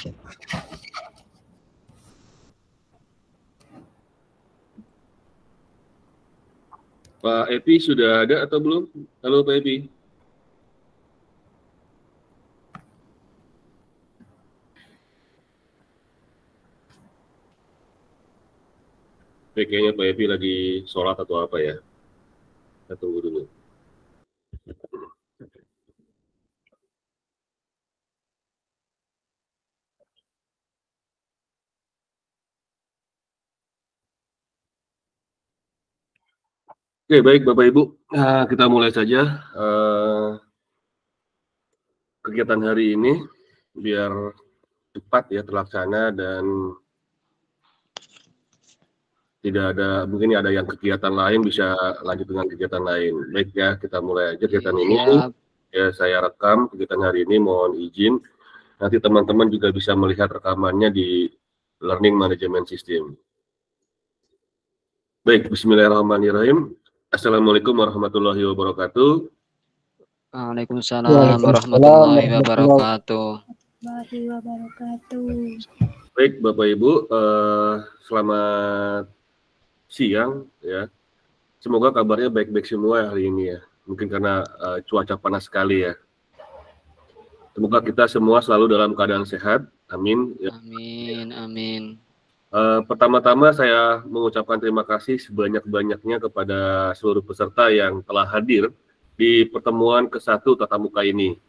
Pak Epi sudah ada atau belum? Halo Pak Epi. Kayaknya Pak Epi lagi sholat atau apa ya? Kita tunggu dulu. Oke, baik Bapak Ibu, kita mulai saja kegiatan hari ini biar cepat ya terlaksana dan tidak ada, mungkin ada yang kegiatan lain bisa lanjut dengan kegiatan lain. Baik ya, kita mulai aja kegiatan ini. Ya, saya rekam kegiatan hari ini, mohon izin. Nanti teman-teman juga bisa melihat rekamannya di Learning Management System. Baik, bismillahirrahmanirrahim. Assalamualaikum warahmatullahi wabarakatuh. Waalaikumsalam warahmatullahi wabarakatuh. Baik, Bapak Ibu, selamat siang ya. Semoga kabarnya baik-baik semua hari ini ya. Mungkin karena cuaca panas sekali ya. Semoga kita semua selalu dalam keadaan sehat. Amin. Ya. Amin, amin. Pertama-tama saya mengucapkan terima kasih sebanyak-banyaknya kepada seluruh peserta yang telah hadir di pertemuan ke-1 tatap muka ini.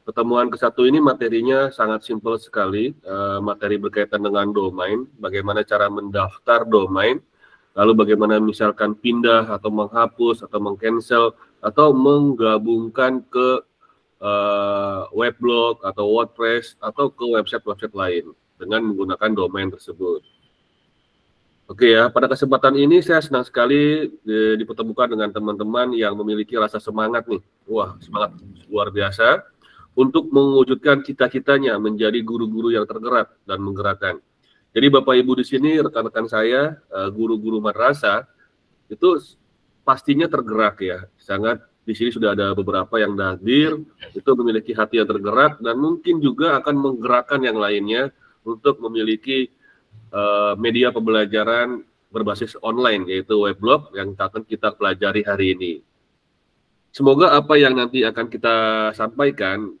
Pertemuan ke-1 ini materinya sangat simpel sekali, materi berkaitan dengan domain, bagaimana cara mendaftar domain, lalu bagaimana misalkan pindah atau menghapus atau meng-cancel atau menggabungkan ke weblog atau WordPress atau ke website-website lain dengan menggunakan domain tersebut. Oke ya, pada kesempatan ini saya senang sekali dipertemukan dengan teman-teman yang memiliki rasa semangat nih. Wah, semangat luar biasa untuk mewujudkan cita-citanya menjadi guru-guru yang tergerak dan menggerakkan. Jadi Bapak Ibu di sini, rekan-rekan saya, guru-guru madrasah, itu pastinya tergerak ya. Sangat, di sini sudah ada beberapa yang hadir, itu memiliki hati yang tergerak, dan mungkin juga akan menggerakkan yang lainnya untuk memiliki media pembelajaran berbasis online, yaitu weblog yang akan kita pelajari hari ini. Semoga apa yang nanti akan kita sampaikan,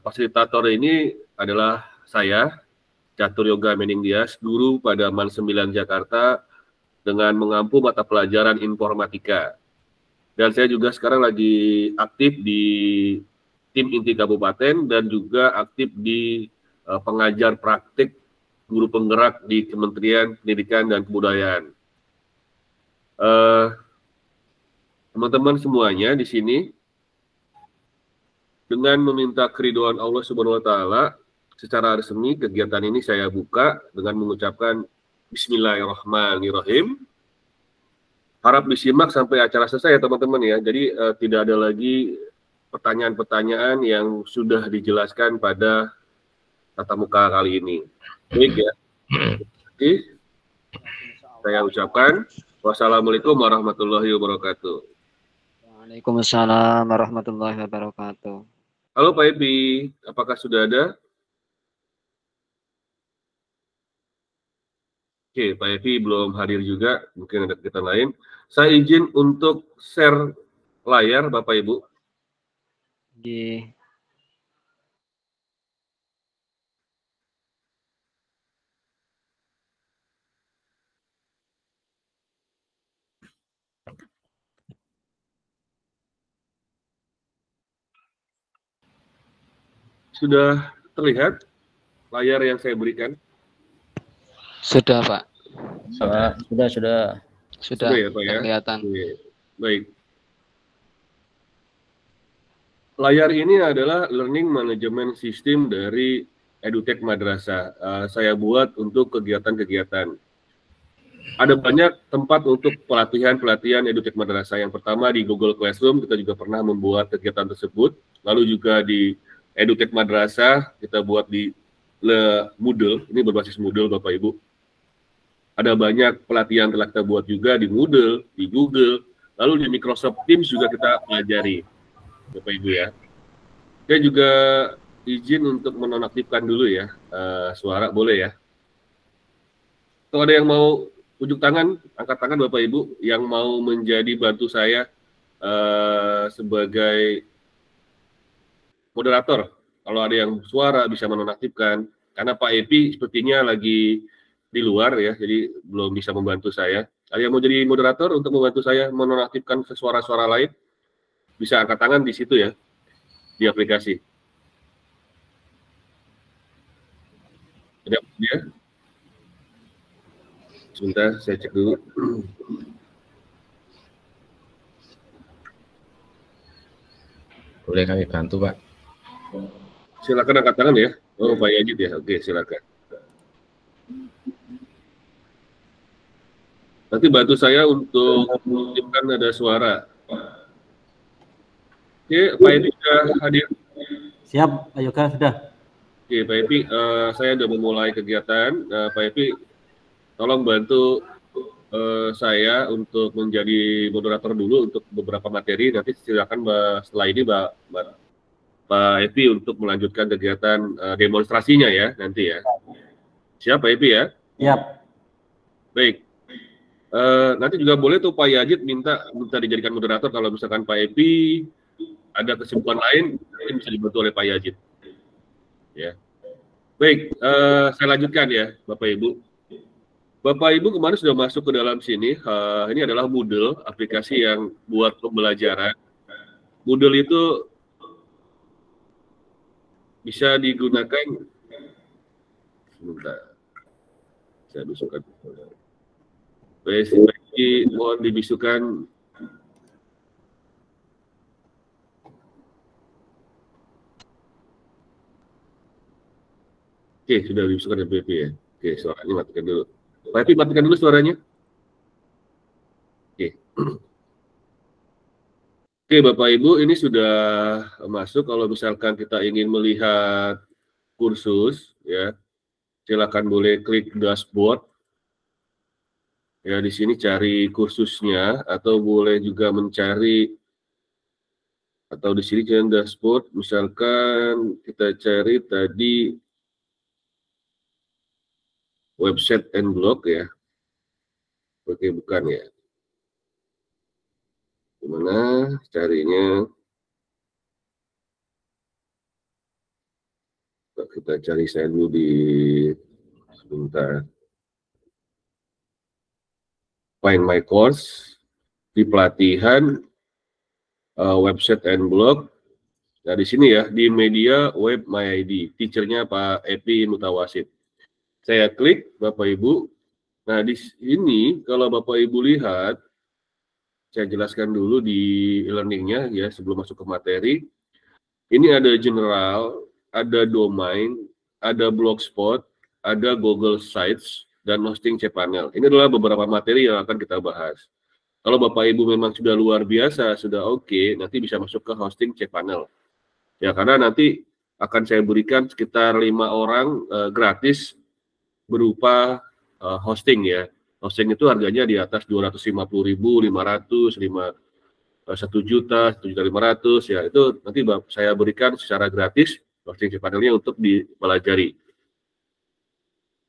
fasilitator ini adalah saya, Catur Yoga Meningtyas, guru pada MAN 9 Jakarta dengan mengampu mata pelajaran informatika. Dan saya juga sekarang lagi aktif di tim inti kabupaten dan juga aktif di pengajar praktik guru penggerak di Kementerian Pendidikan dan Kebudayaan. Teman-teman semuanya di sini, dengan meminta keridhaan Allah Subhanahu wa Ta'ala, secara resmi kegiatan ini saya buka dengan mengucapkan Bismillahirrahmanirrahim. Harap disimak sampai acara selesai ya teman-teman ya. Jadi tidak ada lagi pertanyaan-pertanyaan yang sudah dijelaskan pada tatap muka kali ini. Baik ya. Jadi, saya ucapkan wassalamualaikum warahmatullahi wabarakatuh. Waalaikumsalam warahmatullahi wabarakatuh. Halo Pak Epi, apakah sudah ada? Oke, Pak Epi belum hadir juga, mungkin ada kegiatan lain. Saya izin untuk share layar Bapak Ibu. Di Sudah terlihat layar yang saya berikan? Sudah, Pak. Sudah ya, Pak, ya? Kelihatan. Baik. Layar ini adalah Learning Management System dari EduTech Madrasah. Saya buat untuk kegiatan-kegiatan. Ada banyak tempat untuk pelatihan-pelatihan EduTech Madrasah. Yang pertama di Google Classroom, kita juga pernah membuat kegiatan tersebut. Lalu juga di EduTech Madrasah, kita buat di Moodle, ini berbasis Moodle Bapak Ibu. Ada banyak pelatihan telah kita buat juga di Moodle, di Google, lalu di Microsoft Teams juga kita pelajari, Bapak Ibu ya. Saya juga izin untuk menonaktifkan dulu ya, suara boleh ya. Kalau ada yang mau ujuk tangan, angkat tangan Bapak Ibu yang mau menjadi bantu saya sebagai moderator. Kalau ada yang suara bisa menonaktifkan, karena Pak Epi sepertinya lagi di luar ya, jadi belum bisa membantu saya. Ada yang mau jadi moderator untuk membantu saya menonaktifkan suara-suara lain? Bisa angkat tangan di situ ya, di aplikasi. Ada dia? Sebentar, saya cek dulu. Boleh kami bantu, Pak? Silakan angkat tangan ya. Oh, Pak Yajid ya. Oke, silakan. Nanti bantu saya untuk menonaktifkan ada suara. Oke, Pak Epi sudah hadir. Siap, Pak Yoga sudah. Oke, Pak Epi, saya sudah memulai kegiatan. Pak Epi, tolong bantu saya untuk menjadi moderator dulu untuk beberapa materi. Nanti silakan setelah ini Pak Epi untuk melanjutkan kegiatan demonstrasinya ya nanti ya. Siap Pak Epi ya? Siap. Baik. Nanti juga boleh tuh Pak Yajid minta dijadikan moderator kalau misalkan Pak Epi ada kesibukan lain, mungkin bisa dibantu oleh Pak Yajid. Ya. Baik, saya lanjutkan ya Bapak Ibu. Bapak Ibu kemarin sudah masuk ke dalam sini. Ini adalah Moodle, aplikasi yang buat pembelajaran. Moodle itu bisa digunakan. Sebentar, saya bisukan. Baik, mohon dibisukan. Oke, sudah dibisukan BP ya. Oke, suaranya matikan dulu. Pak Epi, matikan dulu suaranya. Oke. Oke, Bapak Ibu, ini sudah masuk. Kalau misalkan kita ingin melihat kursus, ya, silakan boleh klik dashboard. Ya, di sini cari kursusnya, atau boleh juga mencari, atau di sini cari dashboard. Misalkan kita cari tadi website and blog ya. Oke, bukan ya. Gimana carinya? Kita cari saya dulu di sebentar. Find my course di pelatihan website and blog. Nah di sini ya di media web my ID. Teachernya Pak Epi Mutawasid. Saya klik Bapak Ibu. Nah di sini kalau Bapak Ibu lihat, saya jelaskan dulu di e-learningnya ya sebelum masuk ke materi. Ini ada general, ada domain, ada blogspot, ada Google Sites, dan hosting cPanel. Ini adalah beberapa materi yang akan kita bahas. Kalau Bapak Ibu memang sudah luar biasa, sudah oke, nanti bisa masuk ke hosting cPanel. Ya, karena nanti akan saya berikan sekitar 5 orang gratis berupa hosting ya. Hosting itu harganya di atas 250.000, 500, 1 juta, 1.500.000 ya. Itu nanti saya berikan secara gratis hosting cPanelnya untuk dipelajari.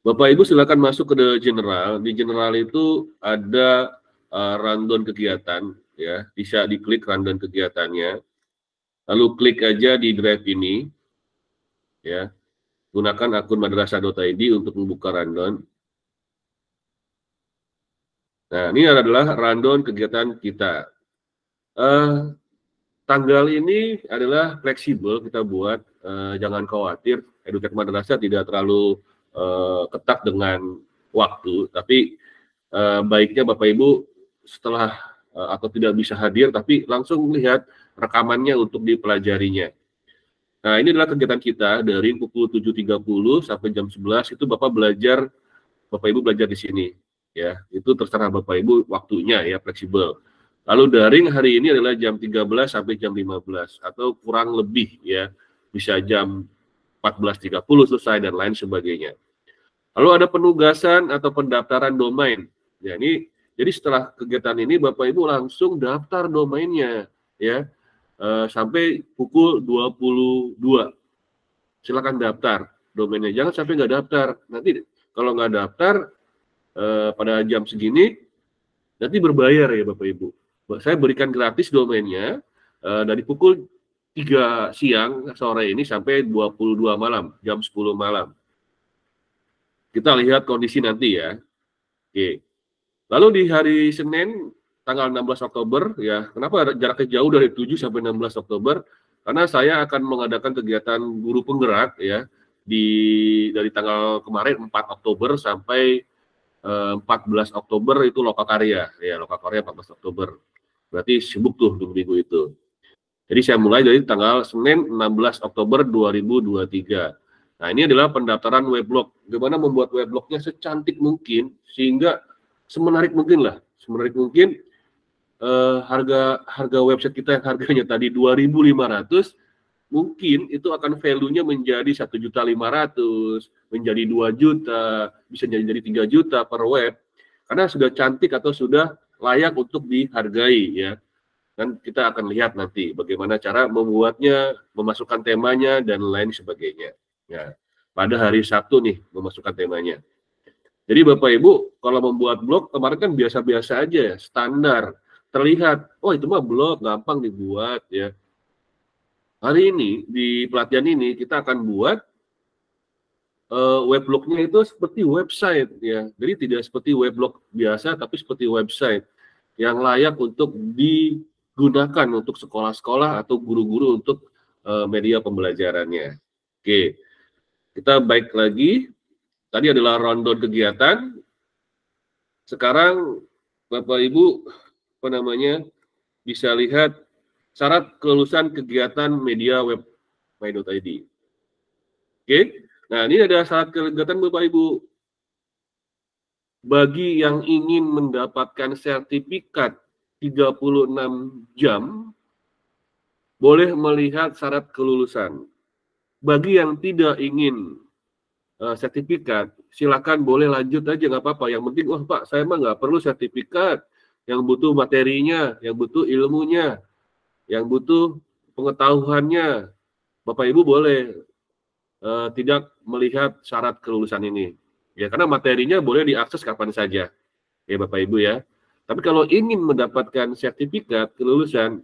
Bapak Ibu silakan masuk ke general. Di general itu ada rundown kegiatan ya, bisa diklik rundown kegiatannya. Lalu klik aja di drive ini ya. Gunakan akun madrasah.id untuk membuka rundown. Nah, ini adalah rundown kegiatan kita. Tanggal ini adalah fleksibel kita buat, jangan khawatir, Edutek Madrasah tidak terlalu ketat dengan waktu, tapi baiknya Bapak Ibu setelah atau tidak bisa hadir, tapi langsung lihat rekamannya untuk dipelajarinya. Nah, ini adalah kegiatan kita dari pukul 7.30 sampai jam 11 itu Bapak Ibu belajar di sini. Ya, itu terserah Bapak Ibu waktunya ya, fleksibel. Lalu daring hari ini adalah jam 13 sampai jam 15 atau kurang lebih ya, bisa jam 14.30 selesai dan lain sebagainya. Lalu ada penugasan atau pendaftaran domain. Ya, ini jadi setelah kegiatan ini Bapak Ibu langsung daftar domainnya ya sampai pukul 22. silakan daftar domainnya. Jangan sampai nggak daftar. Nanti kalau nggak daftar pada jam segini, nanti berbayar ya Bapak Ibu. Saya berikan gratis domainnya dari pukul 3 siang sore ini sampai 22 malam, jam 10 malam. Kita lihat kondisi nanti ya. Oke. Lalu di hari Senin tanggal 16 Oktober ya, kenapa jaraknya jauh dari 7 sampai 16 Oktober? Karena saya akan mengadakan kegiatan guru penggerak ya dari tanggal kemarin 4 Oktober sampai 14 Oktober itu Lokakarya ya, Lokakarya 14 Oktober. Berarti sibuk tuh minggu itu. Jadi saya mulai dari tanggal Senin 16 Oktober 2023. Nah, ini adalah pendaftaran weblog. Bagaimana membuat weblognya secantik mungkin sehingga semenarik mungkin lah. Semenarik mungkin harga website kita yang harganya tadi 2.500 mungkin itu akan value-nya menjadi 1.500.000, menjadi 2 juta, bisa jadi 3 juta per web. Karena sudah cantik atau sudah layak untuk dihargai ya. Dan kita akan lihat nanti bagaimana cara membuatnya, memasukkan temanya, dan lain sebagainya. Ya, pada hari Sabtu nih, memasukkan temanya. Jadi Bapak Ibu, kalau membuat blog, kemarin kan biasa-biasa aja, standar. Terlihat, oh itu mah blog, gampang dibuat. Ya. Hari ini, di pelatihan ini, kita akan buat weblognya itu seperti website. Ya. Jadi tidak seperti weblog biasa, tapi seperti website yang layak untuk digunakan untuk sekolah-sekolah atau guru-guru untuk media pembelajarannya. Oke, kita baik lagi. Tadi adalah rundown kegiatan. Sekarang Bapak Ibu bisa lihat syarat kelulusan kegiatan media web my.id. Oke, nah ini ada syarat kegiatan Bapak Ibu. Bagi yang ingin mendapatkan sertifikat 36 jam, boleh melihat syarat kelulusan. Bagi yang tidak ingin sertifikat, silakan boleh lanjut aja, nggak apa-apa. Yang penting, wah Pak, saya mah nggak perlu sertifikat. Yang butuh materinya, yang butuh ilmunya, yang butuh pengetahuannya, Bapak Ibu boleh tidak melihat syarat kelulusan ini. Ya, karena materinya boleh diakses kapan saja, ya Bapak Ibu ya. Tapi kalau ingin mendapatkan sertifikat kelulusan,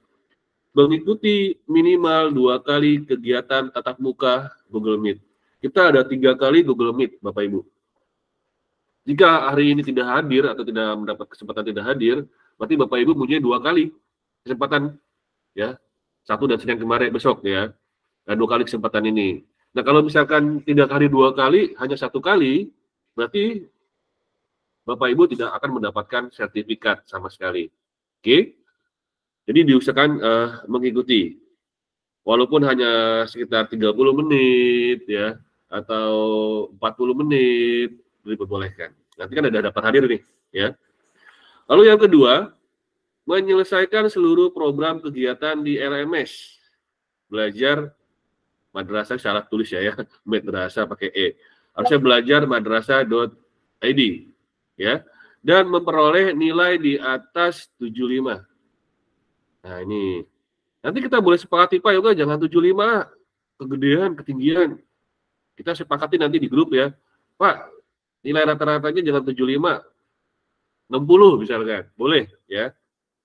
mengikuti minimal 2 kali kegiatan tatap muka Google Meet. Kita ada 3 kali Google Meet, Bapak Ibu. Jika hari ini tidak hadir atau tidak mendapat kesempatan tidak hadir, berarti Bapak Ibu punya 2 kali kesempatan, ya, Sabtu dan Senin kemarin besok ya, 2 kali kesempatan ini. Nah kalau misalkan tidak hari 2 kali, hanya 1 kali, berarti Bapak Ibu tidak akan mendapatkan sertifikat sama sekali. Oke? Jadi diusahakan mengikuti. Walaupun hanya sekitar 30 menit ya atau 40 menit diperbolehkan. Nanti kan ada dapat hadir nih ya. Lalu yang kedua, menyelesaikan seluruh program kegiatan di LMS. Belajar madrasah syarat tulis ya, madrasah pakai E. Harusnya belajar madrasah.id ya, dan memperoleh nilai di atas 75. Nah ini, nanti kita boleh sepakati Pak Yoga jangan 75, kegedean, ketinggian. Kita sepakati nanti di grup ya, Pak nilai rata-ratanya jangan 75, 60 misalkan, boleh ya.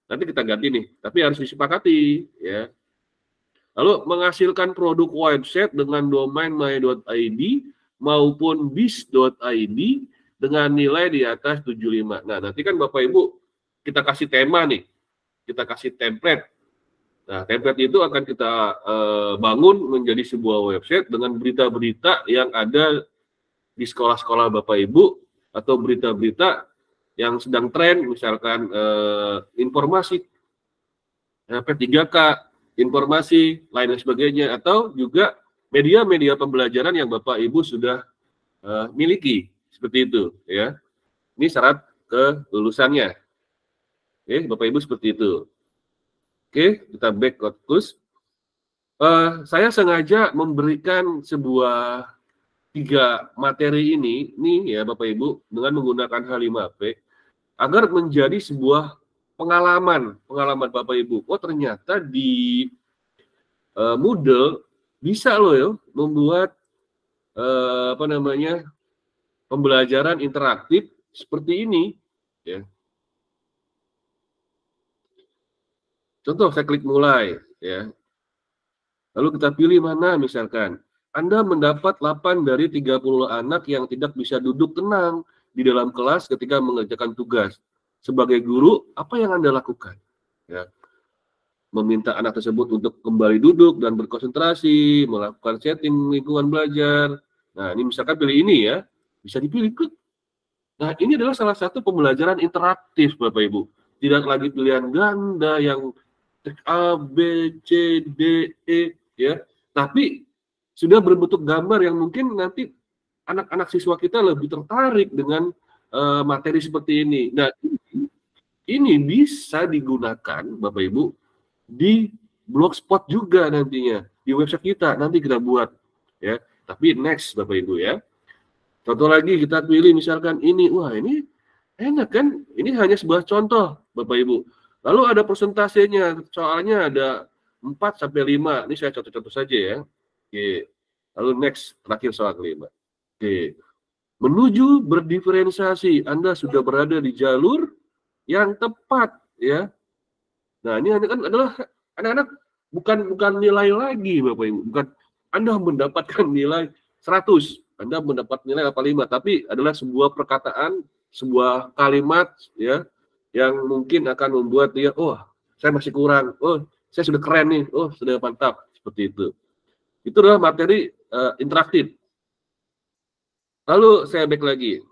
Nanti kita ganti nih, tapi harus disepakati ya. Lalu menghasilkan produk website dengan domain my.id maupun bis.id dengan nilai di atas 75. Nah, nanti kan Bapak Ibu kita kasih tema nih, kita kasih template. Nah, template itu akan kita bangun menjadi sebuah website dengan berita-berita yang ada di sekolah-sekolah Bapak Ibu atau berita-berita yang sedang tren, misalkan informasi P3K, informasi, lain dan sebagainya, atau juga media-media pembelajaran yang Bapak Ibu sudah miliki, seperti itu ya. Ini syarat kelulusannya. Oke, Bapak Ibu seperti itu. Oke, kita back ke kursus. Saya sengaja memberikan sebuah 3 materi ini, nih ya Bapak Ibu, dengan menggunakan H5P, agar menjadi sebuah pengalaman Bapak Ibu. Oh ternyata di Moodle bisa loh ya membuat apa namanya, pembelajaran interaktif seperti ini, ya. Contoh, saya klik mulai, ya. Lalu kita pilih mana, misalkan Anda mendapat 8 dari 30 anak yang tidak bisa duduk tenang di dalam kelas ketika mengerjakan tugas. Sebagai guru, apa yang Anda lakukan? Ya, meminta anak tersebut untuk kembali duduk dan berkonsentrasi, melakukan setting lingkungan belajar. Nah, ini misalkan pilih ini ya, bisa dipilih klik. Nah, ini adalah salah satu pembelajaran interaktif, Bapak Ibu. Tidak lagi pilihan ganda yang A, B, C, D, E, ya. Tapi sudah berbentuk gambar yang mungkin nanti anak-anak siswa kita lebih tertarik dengan materi seperti ini. Nah, ini bisa digunakan, Bapak Ibu, di blogspot juga nantinya, di website kita nanti kita buat, ya. Tapi next, Bapak Ibu, ya. Contoh lagi kita pilih misalkan ini, wah ini enak kan? Ini hanya sebuah contoh, Bapak Ibu. Lalu ada persentasenya, soalnya ada 4 sampai 5. Ini saya contoh-contoh saja ya. Oke. Lalu next, terakhir soal kelima. Oke. Menuju berdiferensiasi, Anda sudah berada di jalur yang tepat, ya. Nah, ini kan adalah anak-anak bukan nilai lagi, Bapak Ibu. Bukan Anda mendapatkan nilai 100, Anda mendapat nilai 85, tapi adalah sebuah perkataan, sebuah kalimat ya yang mungkin akan membuat dia, oh, saya masih kurang. Oh, saya sudah keren nih. Oh, sudah mantap. Seperti itu. Itu adalah materi interaktif. Lalu saya back lagi.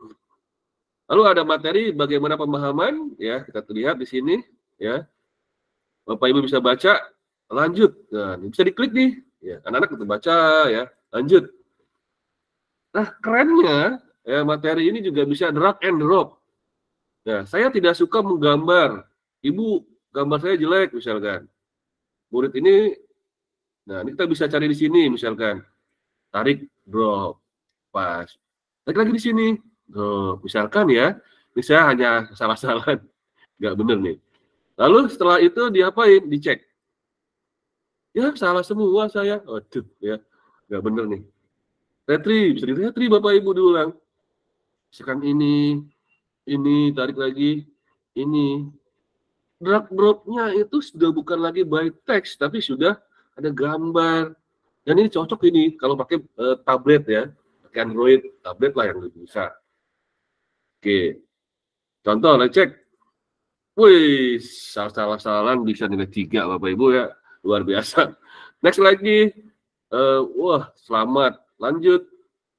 Lalu ada materi bagaimana pemahaman, ya, kita lihat di sini, ya. Bapak Ibu bisa baca, lanjut. Nah, bisa diklik nih. Ya, anak-anak bisa baca, ya, lanjut. Nah, kerennya, ya, materi ini juga bisa drag and drop. Nah, saya tidak suka menggambar. Ibu, gambar saya jelek, misalkan. Murid ini, nah, ini kita bisa cari di sini, misalkan. Tarik, drop, pas. Tarik lagi di sini. Drop, misalkan ya. Ini saya hanya salah-salahan. Nggak bener nih. Lalu setelah itu diapain? Dicek. Ya, salah semua saya. Waduh, ya. Nggak bener nih. Retri, bisa di-retri Bapak Ibu diulang. Misalkan ini, tarik lagi, ini. Drag drop-nya itu sudah bukan lagi by text, tapi sudah ada gambar. Dan ini cocok ini, kalau pakai tablet ya. Pakai Android, tablet lah yang lebih bisa. Oke. Contoh, let's cek. Wih, salah-salahan bisa nilai 3 Bapak Ibu ya. Luar biasa. Next lagi. Wah, selamat. Lanjut.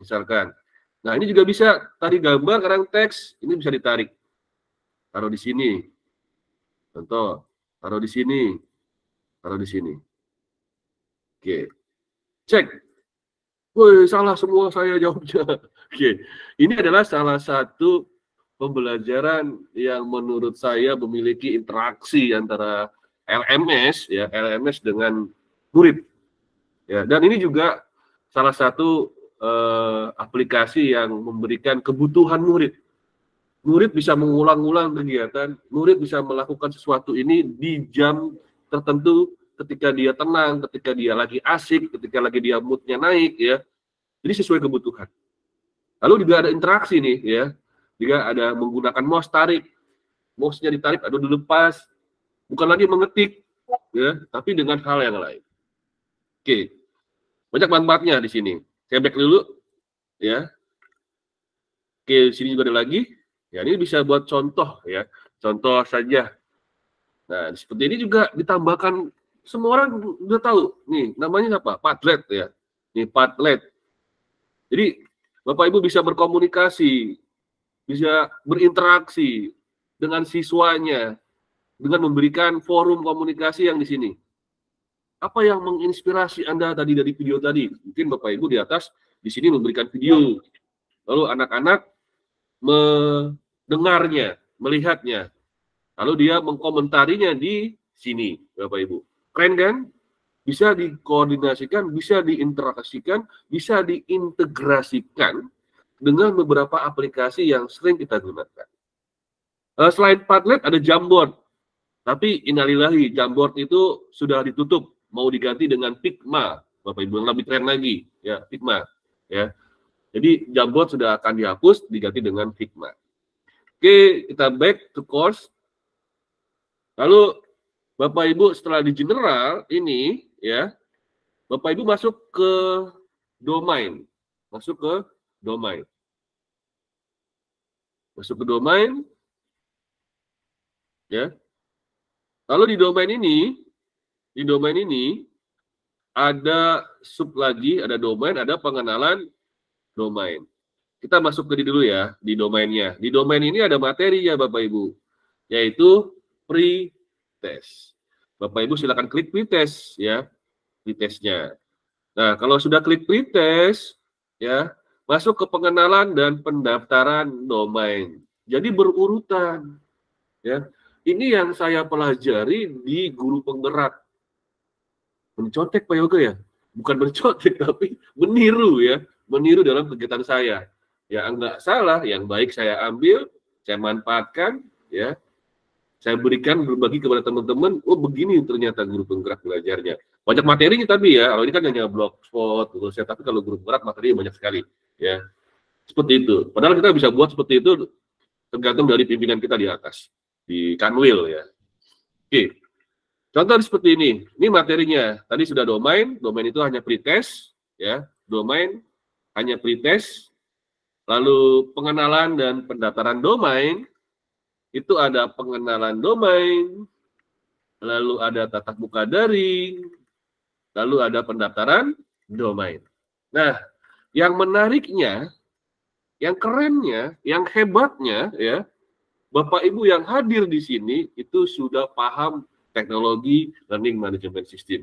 Misalkan. Nah, ini juga bisa. Tadi gambar, sekarang teks. Ini bisa ditarik. Taruh di sini. Contoh. Taruh di sini. Taruh di sini. Oke. Cek. Wih, salah semua saya jawabnya. Oke. Ini adalah salah satu pembelajaran yang menurut saya memiliki interaksi antara LMS ya, LMS dengan murid. Ya, dan ini juga salah satu aplikasi yang memberikan kebutuhan murid. Murid bisa mengulang-ulang kegiatan, murid bisa melakukan sesuatu ini di jam tertentu ketika dia tenang, ketika dia lagi asik, ketika lagi dia moodnya naik ya. Jadi sesuai kebutuhan. Lalu juga ada interaksi nih ya. Juga ada menggunakan mouse tarik, mouse-nya ditarik atau dilepas, bukan lagi mengetik, ya, tapi dengan hal yang lain. Oke, banyak manfaatnya di sini. Saya back dulu, ya. Oke, di sini juga ada lagi. Ya, ini bisa buat contoh, ya, contoh saja. Nah, seperti ini juga ditambahkan. Semua orang udah tahu, nih, namanya apa? Padlet, ya. Nih, Padlet. Jadi, Bapak Ibu bisa berkomunikasi, bisa berinteraksi dengan siswanya, dengan memberikan forum komunikasi yang di sini. Apa yang menginspirasi Anda tadi dari video tadi? Mungkin Bapak Ibu di atas, di sini memberikan video. Lalu anak-anak mendengarnya, melihatnya. Lalu dia mengkomentarinya di sini, Bapak Ibu. Keren kan? Bisa dikoordinasikan, bisa diinteraksikan, bisa diintegrasikan dengan beberapa aplikasi yang sering kita gunakan. Selain Padlet ada Jamboard. Tapi innalillahi, Jamboard itu sudah ditutup, mau diganti dengan Figma. Bapak Ibu yang lebih keren lagi, ya, Figma, ya. Jadi Jamboard sudah akan dihapus, diganti dengan Figma. Oke, kita back to course. Lalu Bapak Ibu setelah di general ini ya, Bapak Ibu masuk ke domain. Masuk ke domain. Masuk ke domain. Ya. Lalu di domain ini ada sub lagi, ada domain, ada pengenalan domain. Kita masuk ke dulu ya, di domainnya. Di domain ini ada materi ya Bapak Ibu, yaitu pre-test. Bapak Ibu silakan klik pre-test ya, pre-testnya. Nah, kalau sudah klik pre-test ya, masuk ke pengenalan dan pendaftaran domain. Jadi berurutan ya. Ini yang saya pelajari di guru penggerak. Mencontek Pak Yoga ya? Bukan mencontek, tapi meniru ya. Meniru dalam kegiatan saya. Ya enggak salah, yang baik saya ambil, saya manfaatkan, ya. Saya berikan, berbagi kepada teman-teman, oh begini ternyata guru penggerak belajarnya. Banyak materinya tapi ya, kalau ini kan hanya blogspot, tapi kalau guru penggerak materinya banyak sekali. Ya, seperti itu. Padahal kita bisa buat seperti itu, tergantung dari pimpinan kita di atas. Di Kanwil ya. Oke. Contoh seperti ini. Ini materinya. Tadi sudah domain itu hanya pretest ya. Domain hanya pretest. Lalu pengenalan dan pendaftaran domain itu ada pengenalan domain, lalu ada tatap muka daring, lalu ada pendaftaran domain. Nah, yang menariknya, yang kerennya, yang hebatnya ya, Bapak Ibu yang hadir di sini itu sudah paham teknologi learning management system.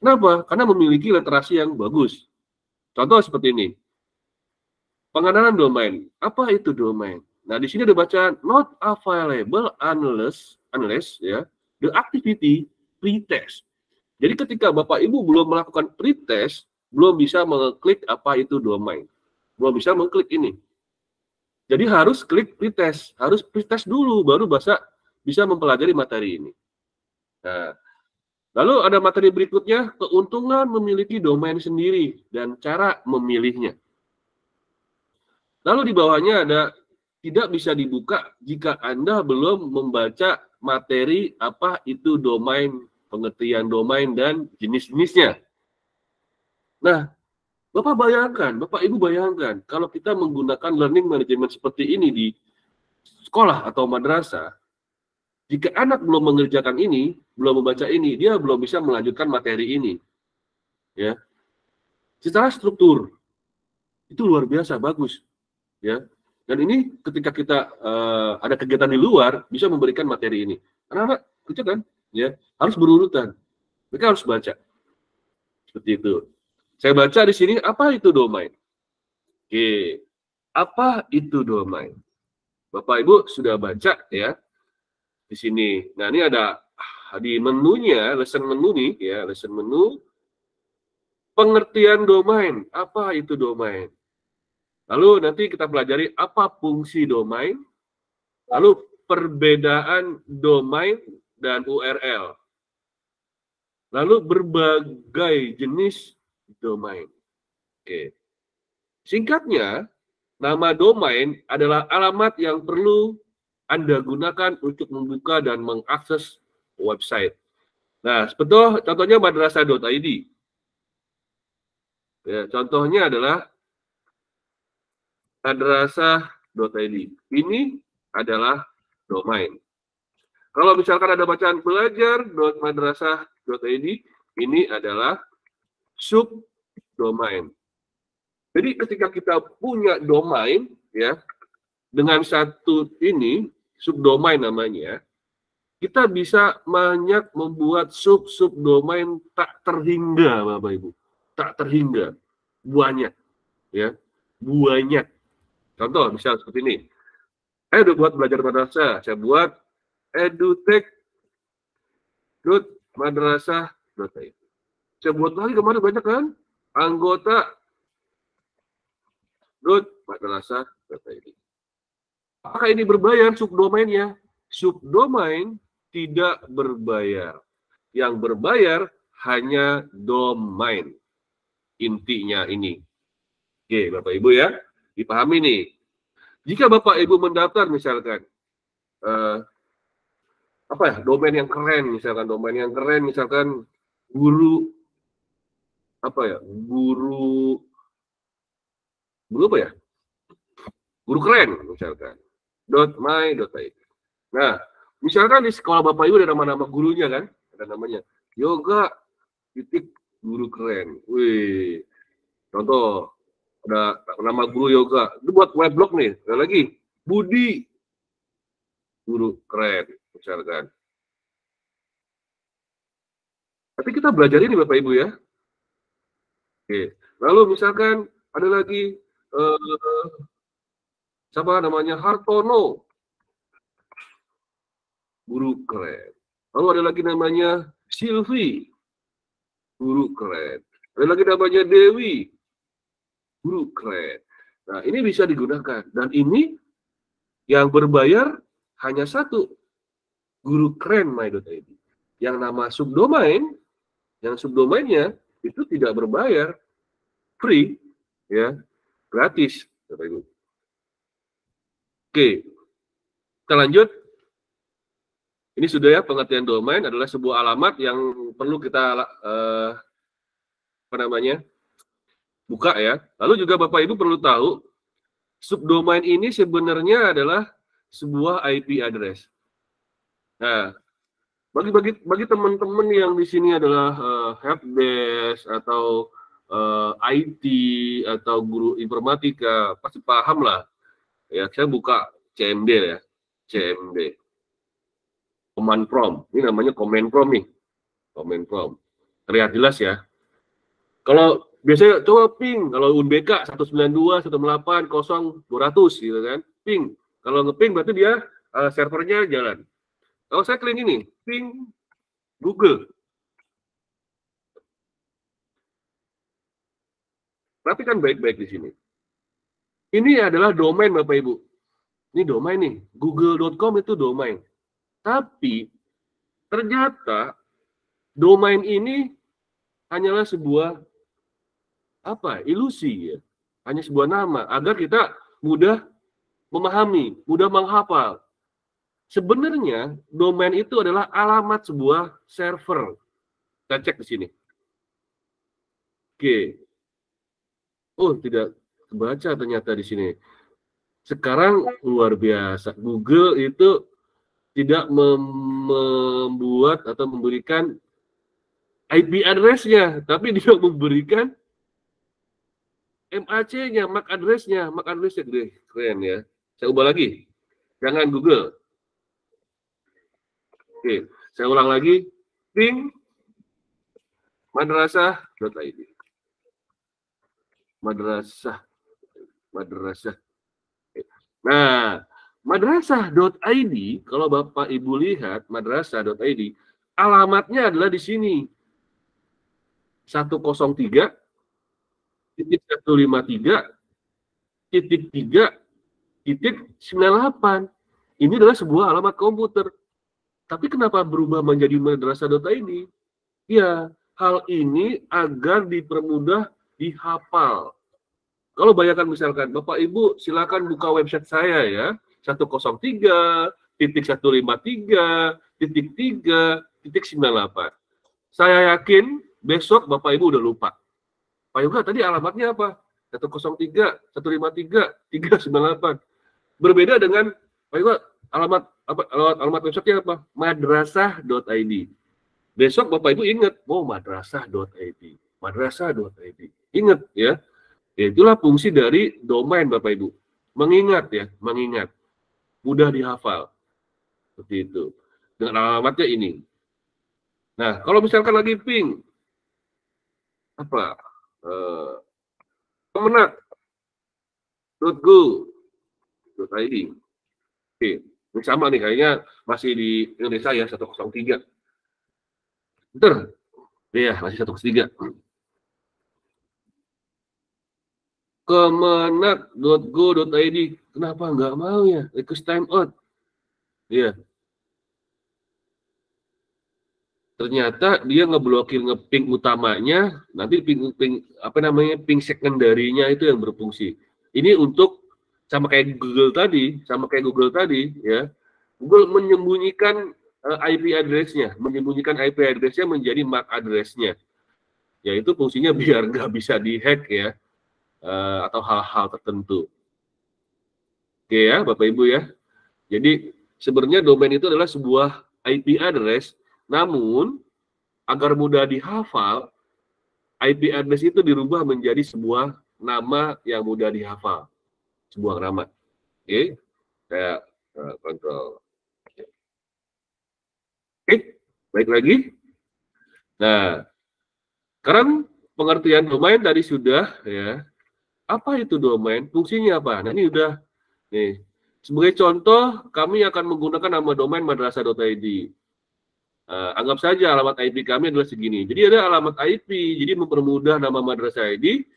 Kenapa? Karena memiliki literasi yang bagus. Contoh seperti ini. Pengenalan domain. Apa itu domain? Nah, di sini ada bacaan not available unless ya, the activity pretest. Jadi ketika Bapak Ibu belum melakukan pretest, belum bisa mengklik apa itu domain. Belum bisa mengklik ini. Jadi harus klik pretest, harus pretest dulu baru bisa mempelajari materi ini. Nah, lalu ada materi berikutnya, keuntungan memiliki domain sendiri dan cara memilihnya. Lalu di bawahnya ada tidak bisa dibuka jika Anda belum membaca materi apa itu domain, pengertian domain dan jenis-jenisnya. Nah, Bapak Ibu bayangkan, kalau kita menggunakan learning management seperti ini di sekolah atau madrasah, jika anak belum mengerjakan ini, belum membaca ini, dia belum bisa melanjutkan materi ini. Ya. Secara struktur, itu luar biasa, bagus. Ya. Dan ini ketika kita ada kegiatan di luar, bisa memberikan materi ini. Anak-anak, itu kan, ya, harus berurutan. Mereka harus baca. Seperti itu. Saya baca di sini, apa itu domain? Oke, apa itu domain? Bapak Ibu sudah baca ya di sini. Nah, ini ada di menunya, lesson menu nih ya, lesson menu. Pengertian domain, apa itu domain? Lalu nanti kita pelajari apa fungsi domain. Lalu perbedaan domain dan URL. Lalu berbagai jenis domain. Oke. Singkatnya, nama domain adalah alamat yang perlu Anda gunakan untuk membuka dan mengakses website. Nah, sebetulnya contohnya madrasah.id. Ya, contohnya adalah madrasah.id. Ini adalah domain. Kalau misalkan ada bacaan belajar.madrasah.id, ini adalah subdomain. Jadi ketika kita punya domain ya dengan satu ini subdomain namanya, kita bisa banyak membuat subdomain tak terhingga Bapak Ibu. Tak terhingga. Banyak ya. Banyak. Contoh misal seperti ini. Saya udah buat belajar madrasah, saya buat edutech.madrasah.id. Saya buat lagi kemarin banyak kan? Anggota.madrasah.id. Apakah ini berbayar subdomainnya? Subdomain tidak berbayar. Yang berbayar hanya domain. Intinya ini. Oke, Bapak Ibu ya, dipahami nih. Jika Bapak Ibu mendaftar misalkan apa ya, domain yang keren misalkan guru apa ya, guru apa ya? Guru keren misalkan. .my.id. Nah, misalkan di sekolah Bapak Ibu ada nama-nama gurunya kan? Ada namanya yoga titik guru keren. Wih. Contoh, ada nama guru yoga. Itu buat weblog nih. Ada lagi Budi guru keren misalkan. Tapi kita belajar ini Bapak Ibu ya. Oke. Lalu misalkan ada lagi siapa namanya Hartono guru keren. Lalu ada lagi namanya Silvi guru keren. Ada lagi namanya Dewi guru keren. Nah, ini bisa digunakan. Dan ini yang berbayar hanya satu, guru keren my.id. Yang nama subdomain, yang subdomainnya itu tidak berbayar, free, ya, gratis. Oke, kita lanjut. Ini sudah ya, pengertian domain adalah sebuah alamat yang perlu kita buka ya. Lalu juga Bapak Ibu perlu tahu, subdomain ini sebenarnya adalah sebuah IP address. Nah, bagi teman-teman yang di sini adalah helpdesk atau IT atau guru informatika, pasti paham lah. Ya, saya buka CMD ya, CMD. Command prompt, ini namanya command prompt nih, command prompt. Terlihat jelas ya. Kalau biasanya coba ping, kalau UNBK 192.168.0.200 gitu kan, ping. Kalau ngeping berarti dia servernya jalan. Kalau saya klik ini, ping Google. Perhatikan baik-baik di sini. Ini adalah domain Bapak Ibu. Ini domain nih, google.com itu domain. Tapi ternyata domain ini hanyalah sebuah ilusi ya. Hanya sebuah nama agar kita mudah memahami, mudah menghafal. Sebenarnya domain itu adalah alamat sebuah server. Kita cek di sini. Oke. Oh, tidak kebaca ternyata di sini. Sekarang luar biasa. Google itu tidak membuat atau memberikan IP address-nya, tapi dia memberikan MAC-nya, MAC address-nya. MAC address-nya keren ya. Saya ubah lagi. Jangan Google. Oke, saya ulang lagi. Ping madrasah.id. Madrasah. Nah, madrasah.id, kalau Bapak Ibu lihat madrasah.id, alamatnya adalah di sini. 103.153.3.98. Ini adalah sebuah alamat komputer. Tapi kenapa berubah menjadi madrasah.id? Ya, hal ini agar dipermudah dihafal. Kalau bayangkan misalkan, Bapak Ibu silakan buka website saya ya, 103.153.3.98. Saya yakin besok Bapak Ibu udah lupa. Pak Yoga tadi alamatnya apa? 103.153.398. Berbeda dengan Pak Yoga alamat website-nya apa? Madrasah.id. Besok Bapak Ibu ingat, oh madrasah.id. Madrasah.id. Ingat ya. Itulah fungsi dari domain Bapak Ibu. Mengingat ya, mengingat. Mudah dihafal. Seperti itu. Dengan alamatnya ini. Nah, kalau misalkan lagi ping, apa? Kemenak.go.id. Oke, ini sama nih, kayaknya masih di Indonesia ya, 103. Betul? Iya, masih 103. Kemenak.go.id. Kenapa nggak mau ya? Request time out. Iya. ternyata dia ngeblokir ping utamanya, nanti ping secondary-nya itu yang berfungsi. Ini untuk sama kayak Google tadi, ya. Google menyembunyikan IP address-nya, menjadi MAC address-nya. Yaitu fungsinya biar nggak bisa dihack ya, atau hal-hal tertentu. Oke ya, Bapak Ibu ya. Jadi sebenarnya domain itu adalah sebuah IP address, namun agar mudah dihafal, IP address itu dirubah menjadi sebuah nama yang mudah dihafal, sebuah nama. Oke, saya kontrol. Oke, baik lagi. Nah, sekarang pengertian domain tadi sudah ya. Apa itu domain? Fungsinya apa? Nah, ini udah nih. Sebagai contoh, kami akan menggunakan nama domain madrasah.id. Anggap saja alamat IP kami adalah segini. Jadi ada alamat IP, jadi mempermudah nama madrasah ID.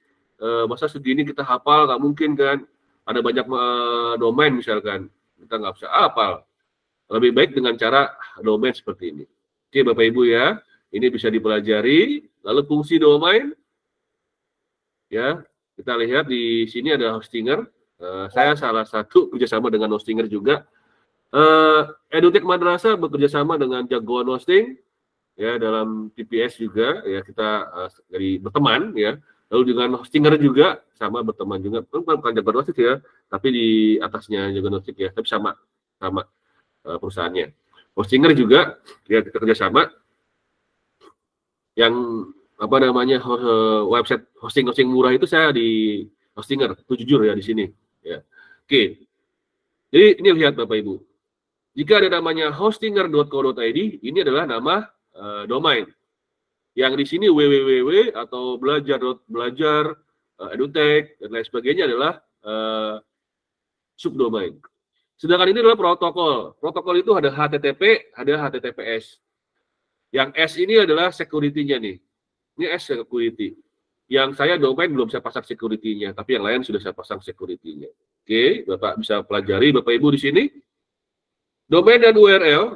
Masa segini kita hafal, nggak mungkin kan? Ada banyak domain misalkan, kita nggak bisa hafal. Lebih baik dengan cara domain seperti ini. Oke Bapak Ibu ya, ini bisa dipelajari. Lalu fungsi domain, ya kita lihat di sini ada hostinger. Saya salah satu kerjasama dengan hostinger juga. EduTech Madrasah bekerja sama dengan jagoan hosting ya, dalam TPS juga ya, kita berteman ya. Lalu dengan hostinger juga sama, berteman juga, bukan jagoan hosting ya, tapi di atasnya jagoan hosting ya, tapi sama perusahaannya. Hostinger juga ya, kita kerjasama. Yang apa namanya, website hosting murah itu saya di hostinger, itu jujur ya di sini ya. Oke, jadi ini lihat Bapak Ibu, jika ada namanya hostinger.co.id, ini adalah nama domain. Yang di sini www atau belajar edutech dan lain sebagainya adalah subdomain. Sedangkan ini adalah protokol. Protokol itu ada HTTP, ada HTTPS. Yang S ini adalah security-nya nih. Ini S security. Yang saya domain belum saya pasang security-nya, tapi yang lain sudah saya pasang security-nya. Oke, Bapak bisa pelajari Bapak Ibu di sini. Domain dan URL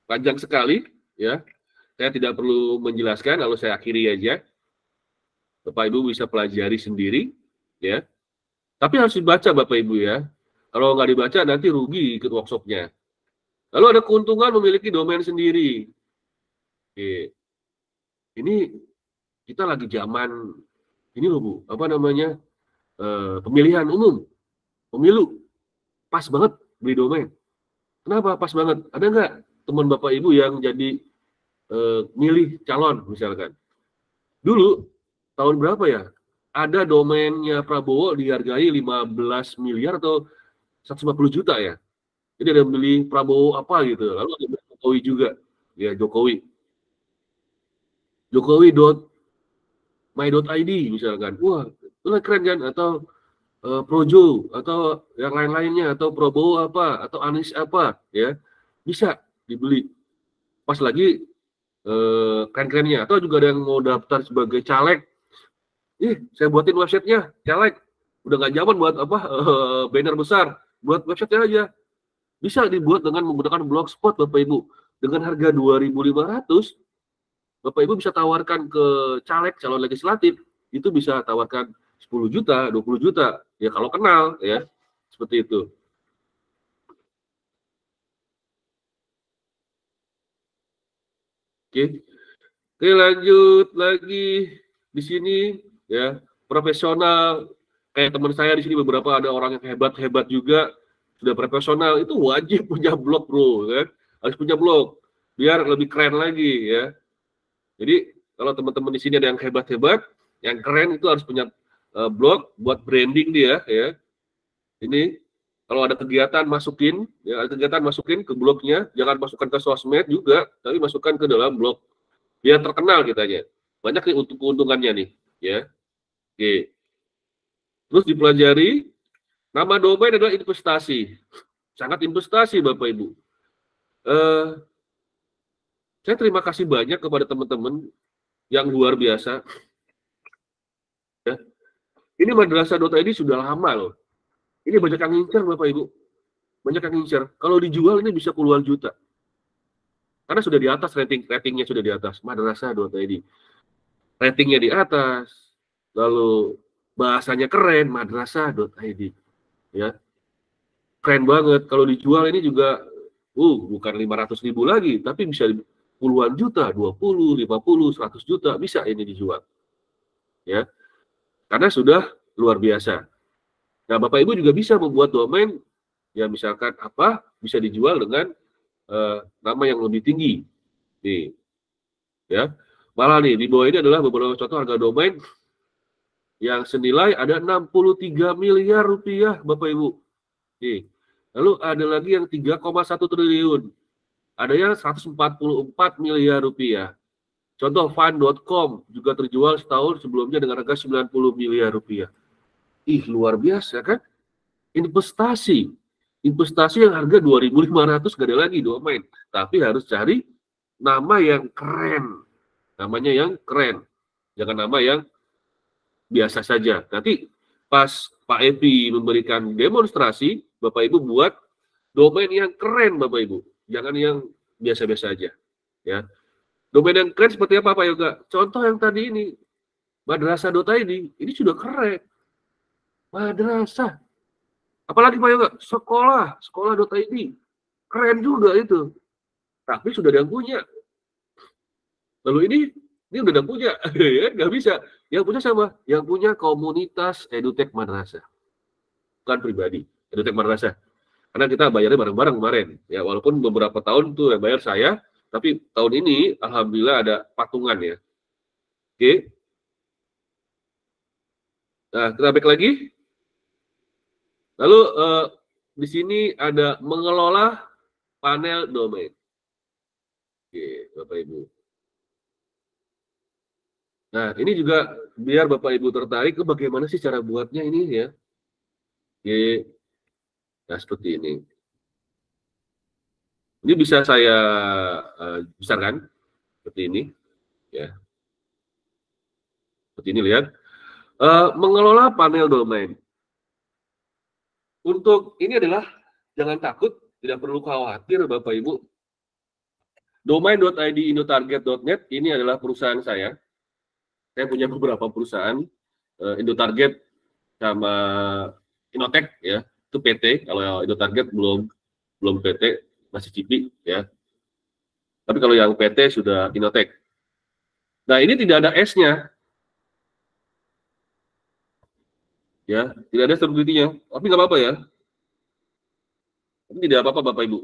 panjang sekali ya. Saya tidak perlu menjelaskan, lalu saya akhiri aja. Bapak Ibu bisa pelajari sendiri ya. Tapi harus dibaca Bapak Ibu ya. Kalau nggak dibaca nanti rugi ikut workshopnya. Lalu ada keuntungan memiliki domain sendiri. Oke. Ini kita lagi zaman ini loh Bu, apa namanya, pemilihan umum, pemilu. Pas banget beli domain. Kenapa pas banget? Ada nggak teman Bapak Ibu yang jadi milih calon misalkan? Dulu tahun berapa ya? Ada domainnya Prabowo dihargai 15 miliar atau 150 juta ya. Jadi ada beli Prabowo apa gitu. Lalu ada Jokowi juga. Ya, Jokowi. Jokowi.my.id misalkan. Wah, itu keren kan? Atau Projo atau yang lain-lainnya, atau Prabowo apa, atau Anies apa ya. Bisa dibeli. Pas lagi keren-kerennya. Atau juga ada yang mau daftar sebagai caleg. Saya buatin websitenya, caleg. Udah nggak zaman buat apa banner besar, buat websitenya aja. Bisa dibuat dengan menggunakan blogspot Bapak Ibu. Dengan harga 2.500, Bapak Ibu bisa tawarkan ke caleg, calon legislatif, itu bisa tawarkan 10 juta, 20 juta, ya kalau kenal ya, seperti itu. Oke, lanjut lagi di sini. Ya, profesional kayak teman saya di sini, beberapa ada orang yang hebat juga, sudah profesional, itu wajib punya blog bro kan, harus punya blog biar lebih keren lagi ya. Jadi kalau teman-teman di sini ada yang hebat, yang keren, itu harus punya blog buat branding dia ya. Ini kalau ada kegiatan masukin ke blognya, jangan masukkan ke sosmed juga, tapi masukkan ke dalam blog biar terkenal kitanya. Banyak nih untuk keuntungannya nih ya. Oke. Terus dipelajari, nama domain adalah investasi. Sangat investasi Bapak Ibu. Saya terima kasih banyak kepada teman-teman yang luar biasa. Ya. Ini madrasah.id sudah lama loh. Ini banyak yang ngincer Bapak Ibu. Banyak yang ngincer. Kalau dijual ini bisa puluhan juta. Karena sudah di atas ratingnya sudah di atas. Madrasah.id. Ratingnya di atas. Lalu bahasanya keren, madrasah.id. Ya. Keren banget. Kalau dijual ini juga bukan 500.000 lagi, tapi bisa puluhan juta, 20, 50, 100 juta bisa ini dijual. Ya. Karena sudah luar biasa. Nah, Bapak Ibu juga bisa membuat domain ya misalkan bisa dijual dengan nama yang lebih tinggi. Nih. Ya. Malah nih di bawah ini adalah beberapa contoh harga domain yang senilai ada 63 miliar rupiah, Bapak Ibu. Nih. Lalu ada lagi yang 3,1 triliun. Ada yang 144 miliar rupiah. Contoh fun.com juga terjual setahun sebelumnya dengan harga 90 miliar rupiah. Luar biasa kan? Investasi yang harga 2.500 gak ada lagi domain. Tapi harus cari nama yang keren. Namanya yang keren. Jangan nama yang biasa saja. Nanti pas Pak Epi memberikan demonstrasi, Bapak Ibu buat domain yang keren, Bapak Ibu. Jangan yang biasa-biasa aja. Ya. Domain yang keren seperti apa, Pak Yoga? Contoh yang tadi ini, madrasah.id, ini sudah keren. Madrasah. Apalagi Pak Yoga? Sekolah.id. Keren juga itu. Tapi sudah ada yang punya. Lalu ini udah ada yang punya. Ya, nggak bisa. Yang punya sama? Yang punya komunitas EduTech Madrasah. Bukan pribadi. EduTech Madrasah. Karena kita bayarnya bareng-bareng kemarin. Ya, walaupun beberapa tahun tuh yang bayar saya, tapi tahun ini alhamdulillah ada patungan ya. Oke. Nah, kita back lagi. Lalu di sini ada mengelola panel domain. Oke, Bapak Ibu. Nah, ini juga biar Bapak Ibu tertarik ke bagaimana sih cara buatnya ini ya. Oke. Nah, seperti ini. Ini bisa saya besarkan seperti ini, ya. Seperti ini lihat. Mengelola panel domain. Untuk ini adalah jangan takut, tidak perlu khawatir Bapak Ibu. Domain.id indotarget.net ini adalah perusahaan saya. Saya punya beberapa perusahaan, Indotarget sama Innotech ya. Itu PT, kalau Indotarget belum PT, masih CIPI ya. Tapi kalau yang PT sudah Innotech. Nah, ini tidak ada S-nya. Ya, tidak ada security-nya. Tapi nggak apa-apa ya. Tapi tidak apa-apa Bapak Ibu.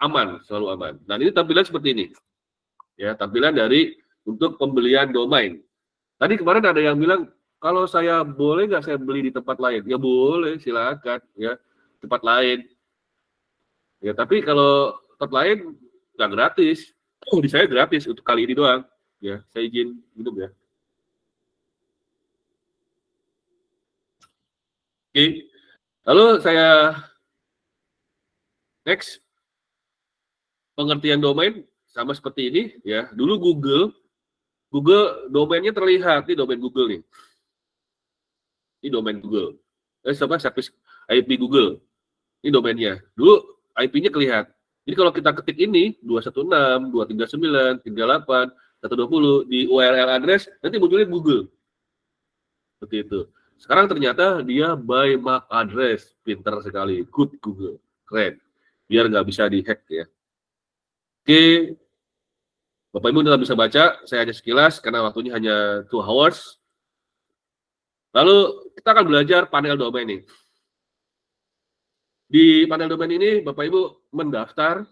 Aman, selalu aman. Nah, ini tampilan seperti ini. Ya, tampilan dari untuk pembelian domain. Tadi kemarin ada yang bilang, kalau saya boleh nggak saya beli di tempat lain? Ya boleh, silakan ya tempat lain. Ya tapi kalau tempat lain nggak gratis. Di saya gratis untuk kali ini doang. Ya saya izin minum ya. Oke. Lalu saya next pengertian domain sama seperti ini ya. Dulu Google domainnya terlihat di domain Google nih. Ini domain Google. Service IP Google. Ini domainnya. Dulu IP-nya kelihatan. Jadi kalau kita ketik ini 216, 239, 38, 120 di URL address, nanti munculnya Google. Seperti itu. Sekarang ternyata dia by MAC address. Pintar sekali. Good Google. Keren. Biar nggak bisa dihack ya. Oke. Bapak Ibu tidak bisa baca, saya hanya sekilas karena waktunya hanya 2 hours. Lalu kita akan belajar panel domain ini. Di panel domain ini Bapak Ibu mendaftar,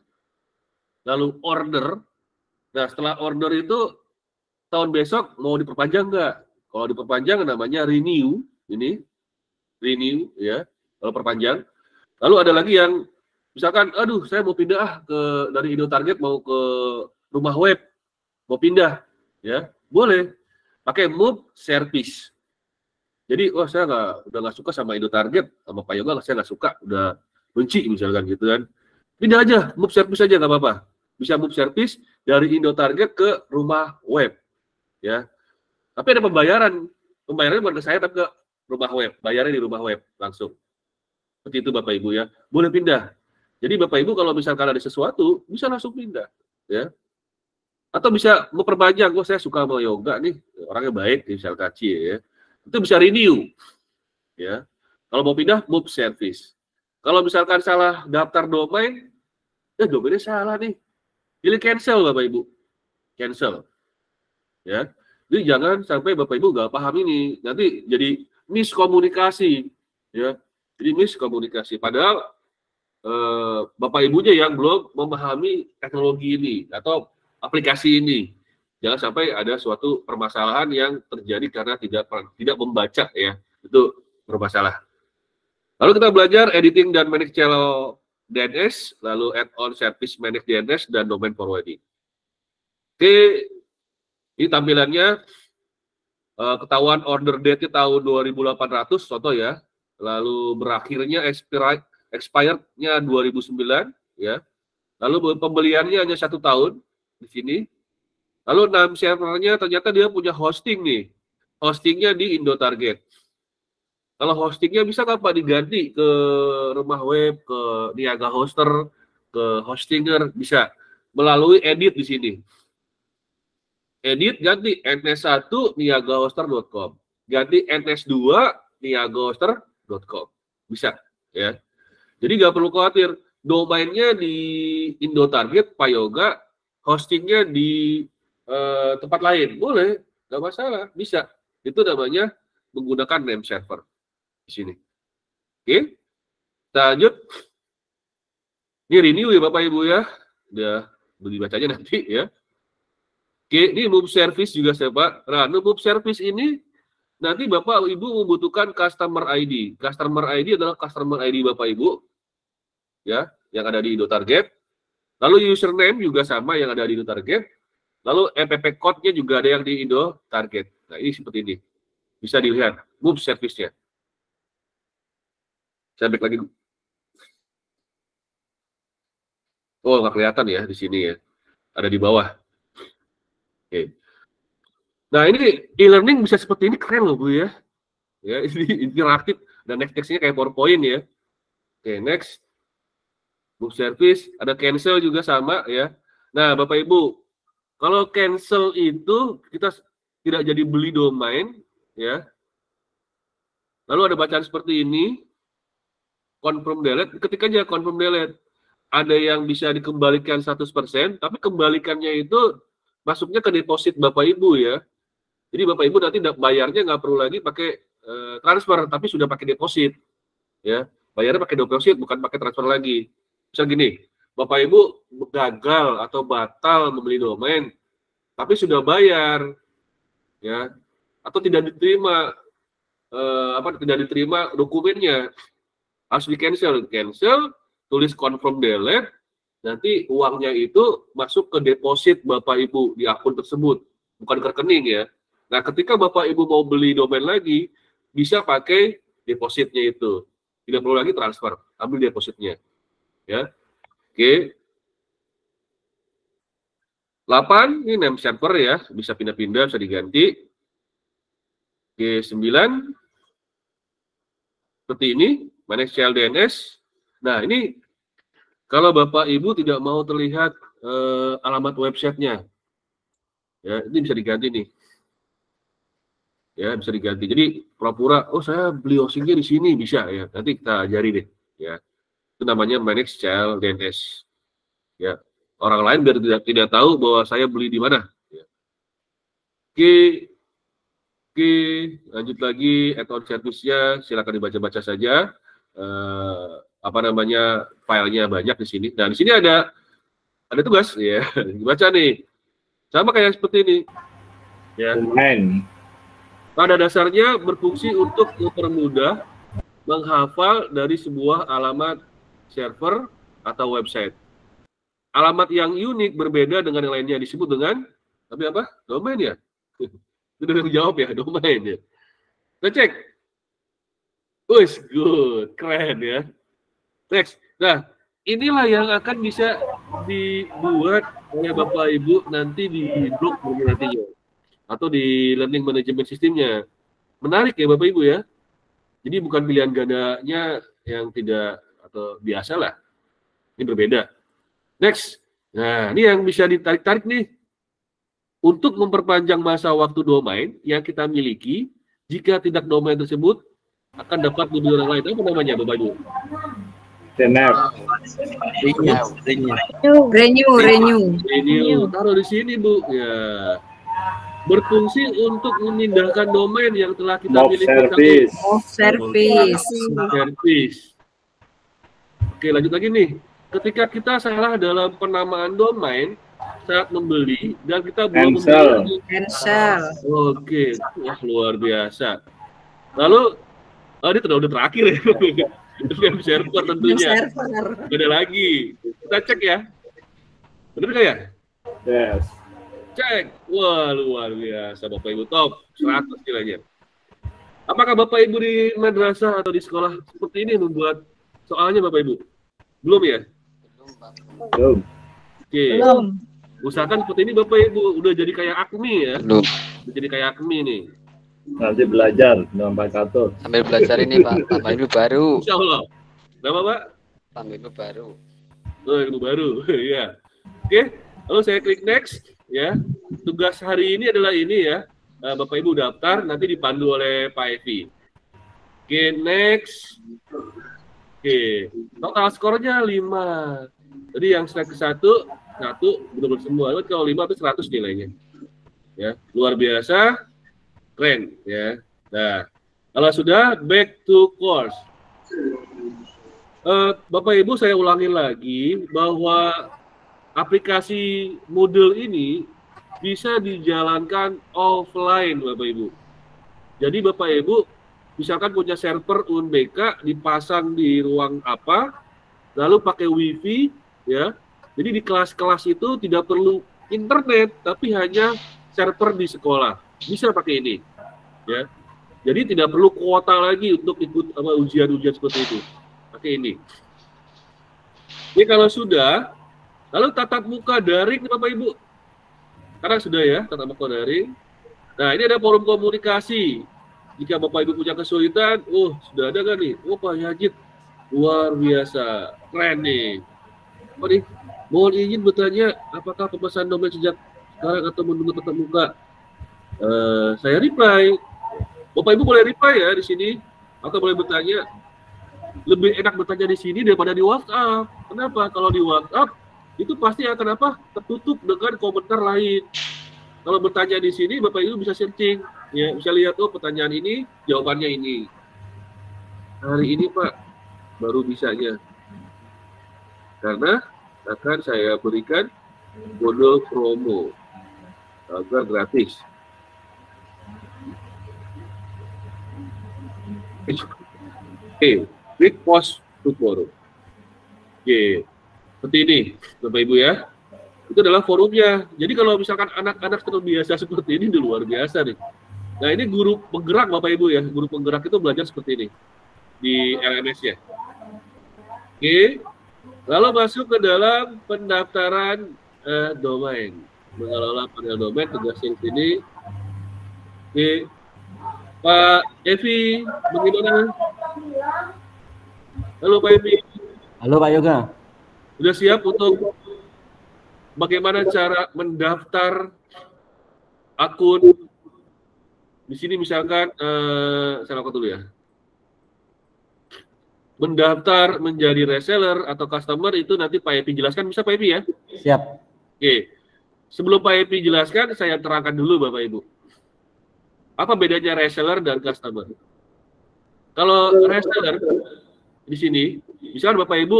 lalu order. Nah setelah order itu tahun besok mau diperpanjang nggak? Kalau diperpanjang namanya renew, ini renew ya, kalau perpanjang. Lalu ada lagi yang misalkan, aduh saya mau pindah dari Indotarget mau ke rumah web, mau pindah, ya boleh pakai move service. Jadi, saya udah nggak suka sama Indotarget, sama Pak Yoga, saya nggak suka, udah benci misalkan gitu kan. Pindah aja, move service aja nggak apa-apa. Bisa move service dari Indotarget ke rumah web, ya. Tapi ada pembayarannya bukan ke saya, tapi ke rumah web, bayarnya di rumah web langsung. Seperti itu Bapak Ibu ya, boleh pindah. Jadi Bapak Ibu kalau misalkan ada sesuatu, bisa langsung pindah, ya. Atau bisa memperpanjang, saya suka sama yoga nih, orangnya baik, misalkan ya. Itu bisa renew, ya. Kalau mau pindah, move service. Kalau misalkan salah daftar domain, domainnya salah nih. Pilih cancel Bapak Ibu. Cancel. Ya. Jadi jangan sampai Bapak Ibu nggak paham ini. Nanti jadi miskomunikasi. Ya. Jadi miskomunikasi. Padahal Bapak Ibunya yang belum memahami teknologi ini atau aplikasi ini. Jangan sampai ada suatu permasalahan yang terjadi karena tidak membaca ya. Itu bermasalah. Lalu kita belajar editing dan manage channel DNS, lalu add-on service manage DNS dan domain forwarding. Oke, ini tampilannya ketahuan order date-nya tahun 2800, contoh ya. Lalu berakhirnya expired-nya 2009, ya. Lalu pembeliannya hanya 1 tahun di sini. Lalu name servernya ternyata dia punya hosting nih. Hostingnya di IndoTarget. Kalau hostingnya bisa nggak Pak diganti ke rumah web, ke Niaga Hoster, ke Hostinger, bisa melalui edit di sini. Edit ganti ns1 niagahoster.com, ganti ns2 niagahoster.com, bisa ya. Jadi nggak perlu khawatir, domainnya di IndoTarget, Pak Yoga, hostingnya di tempat lain, boleh, nggak masalah, bisa. Itu namanya menggunakan name server. Di sini. Oke. Kita lanjut. Ini renew ya Bapak Ibu ya. Udah dibacanya nanti ya. Oke, ini move service juga saya Pak. Nah, move service ini nanti Bapak Ibu membutuhkan customer ID. Customer ID adalah customer ID Bapak Ibu. Ya, yang ada di IndoTarget. Lalu username juga sama yang ada di IndoTarget. Lalu EPP code-nya juga ada yang di IndoTarget. Nah, ini seperti ini. Bisa dilihat move service-nya. Saya back lagi. Oh, nggak kelihatan ya di sini ya. Ada di bawah. Oke. Nah, ini e-learning bisa seperti ini, keren loh Bu ya. Ya, ini interaktif dan next-nya kayak PowerPoint ya. Oke, next. Book service, ada cancel juga sama ya. Nah, Bapak Ibu, kalau cancel itu kita tidak jadi beli domain ya. Lalu ada bacaan seperti ini. Confirm delete, ketik aja confirm delete. Ada yang bisa dikembalikan 100%, tapi kembalikannya itu masuknya ke deposit Bapak Ibu ya. Jadi Bapak Ibu nanti bayarnya nggak perlu lagi pakai transfer, tapi sudah pakai deposit. Ya, bayarnya pakai deposit, bukan pakai transfer lagi. Misal gini, Bapak Ibu gagal atau batal membeli domain, tapi sudah bayar, ya, atau tidak diterima tidak diterima dokumennya. Harus di cancel, tulis confirm delete, nanti uangnya itu masuk ke deposit Bapak Ibu di akun tersebut, bukan ke rekening ya. Nah, ketika Bapak Ibu mau beli domain lagi, bisa pakai depositnya itu. Tidak perlu lagi transfer, ambil depositnya. Ya. Oke. 8, ini name server ya, bisa pindah-pindah, bisa diganti. Oke, 9. Seperti ini. Manage channel DNS. Nah, ini kalau Bapak Ibu tidak mau terlihat alamat websitenya, ya ini bisa diganti nih. Ya, bisa diganti. Jadi pura-pura, oh saya beli hostingnya di sini, bisa ya. Nanti kita ajari deh. Ya, itu namanya manage channel DNS. Ya, orang lain biar tidak tahu bahwa saya beli di mana. Ya. Oke, lanjut lagi add-on service-nya, silakan dibaca-baca saja. Filenya banyak di sini. Nah, di sini ada tugas ya. Dibaca nih. Sama kayak seperti ini. Ya. Pada dasarnya berfungsi untuk mempermudah menghafal dari sebuah alamat server atau website. Alamat yang unik berbeda dengan yang lainnya disebut dengan domain ya. Itu udah jawab ya, domain ya. Kita cek. Wih, good, keren ya. Next. Nah, inilah yang akan bisa dibuat oleh Bapak Ibu nanti di blog nantinya atau di learning management sistemnya. Menarik ya Bapak Ibu ya. Jadi bukan pilihan gandanya yang tidak atau biasa lah. Ini berbeda. Next. Nah, ini yang bisa ditarik-tarik nih. Untuk memperpanjang masa waktu domain yang kita miliki, jika tidak domain tersebut akan dapat modul yang lain. Apa namanya, Bapak Ibu? Renew. Taruh di sini, Bu. Ya. Berfungsi untuk memindahkan domain yang telah kita miliki. Service. Oke, lanjut lagi nih. Ketika kita salah dalam penamaan domain saat membeli dan kita belum cancel. Oke, wah luar biasa. Lalu, ini udah terakhir ya. Web server tentunya. Ada lagi. Kita cek ya. Benar nggak ya? Yes. Cek. Wah, luar biasa Bapak Ibu, top. 100 nilainya. Apakah Bapak Ibu di madrasah atau di sekolah seperti ini membuat soalnya Bapak Ibu? Belum ya? Belum. Oke. Belum. Usahakan seperti ini Bapak Ibu, udah jadi kayak Akmi ya. Belum. Udah jadi kayak Akmi nih. Nanti belajar dengan Pak Katur. Sambil belajar ini Pak, tambah ilmu baru. Insya Allah. Nama Pak? Tambah ilmu baru. Oh, ilmu baru. Ya. Oke, lalu saya klik next ya. Tugas hari ini adalah ini ya. Bapak Ibu daftar, nanti dipandu oleh Pak Evi. Oke, next. Oke, total skornya 5. Jadi yang slide ke 1 benar-benar semua. Kalau 5 itu 100 nilainya. Ya, luar biasa, keren ya. Nah, kalau sudah back to course. Bapak Ibu saya ulangi lagi bahwa aplikasi Moodle ini bisa dijalankan offline Bapak Ibu. Jadi Bapak Ibu misalkan punya server UNBK dipasang di ruang apa, lalu pakai WiFi ya. Jadi di kelas-kelas itu tidak perlu internet, tapi hanya server di sekolah. Bisa pakai ini, ya. Jadi tidak perlu kuota lagi untuk ikut ujian-ujian seperti itu. Pakai ini. Ini kalau sudah, lalu tatap muka daring, Bapak Ibu. Karena sudah ya, tatap muka daring. Nah, ini ada forum komunikasi. Jika Bapak Ibu punya kesulitan, sudah ada kan nih? Pak Yazid, luar biasa, keren nih. Nih, mohon izin bertanya, apakah pemesan domain sejak sekarang atau menunggu tatap muka? Saya reply. Bapak Ibu boleh reply ya di sini, atau boleh bertanya. Lebih enak bertanya di sini daripada di WhatsApp. Kenapa? Kalau di WhatsApp itu pasti akan tertutup dengan komentar lain. Kalau bertanya di sini, Bapak Ibu bisa searching, ya bisa lihat pertanyaan ini, jawabannya ini. Hari ini Pak baru bisanya. Karena akan saya berikan kode promo agar gratis. Oke, klik post to forum. Oke, seperti ini, Bapak Ibu ya. Itu adalah forumnya. Jadi kalau misalkan anak-anak terbiasa seperti ini, udah luar biasa nih. Nah ini guru penggerak Bapak Ibu ya. Guru penggerak itu belajar seperti ini di LMS-nya. Oke. Lalu masuk ke dalam pendaftaran domain. Mengelola panel domain, tugas yang sini. Oke. Pak Evi, bagaimana? Halo Pak Evi. Halo Pak Yoga. Sudah siap untuk bagaimana cara mendaftar akun di sini misalkan saya lakukan dulu ya. Mendaftar menjadi reseller atau customer itu nanti Pak Epi jelaskan, bisa Pak Epi ya? Siap. Oke. Sebelum Pak Epi jelaskan, saya terangkan dulu Bapak Ibu. Apa bedanya reseller dan customer? Kalau reseller di sini, misalkan Bapak Ibu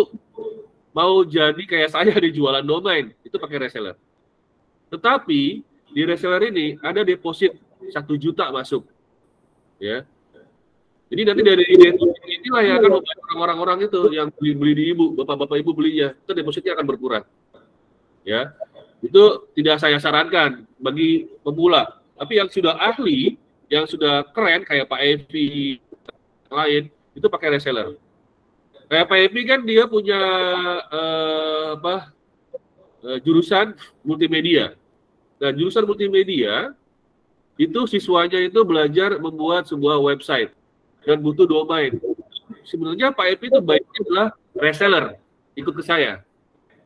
mau jadi kayak saya di jualan domain, itu pakai reseller. Tetapi di reseller ini ada deposit 1 juta masuk, ya. Jadi nanti dari deposit inilah yang akan membayar orang-orang itu yang beli di ibu, bapak-bapak ibu belinya, itu depositnya akan berkurang, ya. Itu tidak saya sarankan bagi pemula. Tapi yang sudah ahli, yang sudah keren kayak Pak Evi lain, itu pakai reseller. Kayak Pak Evi kan dia punya jurusan multimedia. Nah, jurusan multimedia itu siswanya itu belajar membuat sebuah website dan butuh domain. Sebenarnya Pak Evi itu baiknya adalah reseller. ikut ke saya.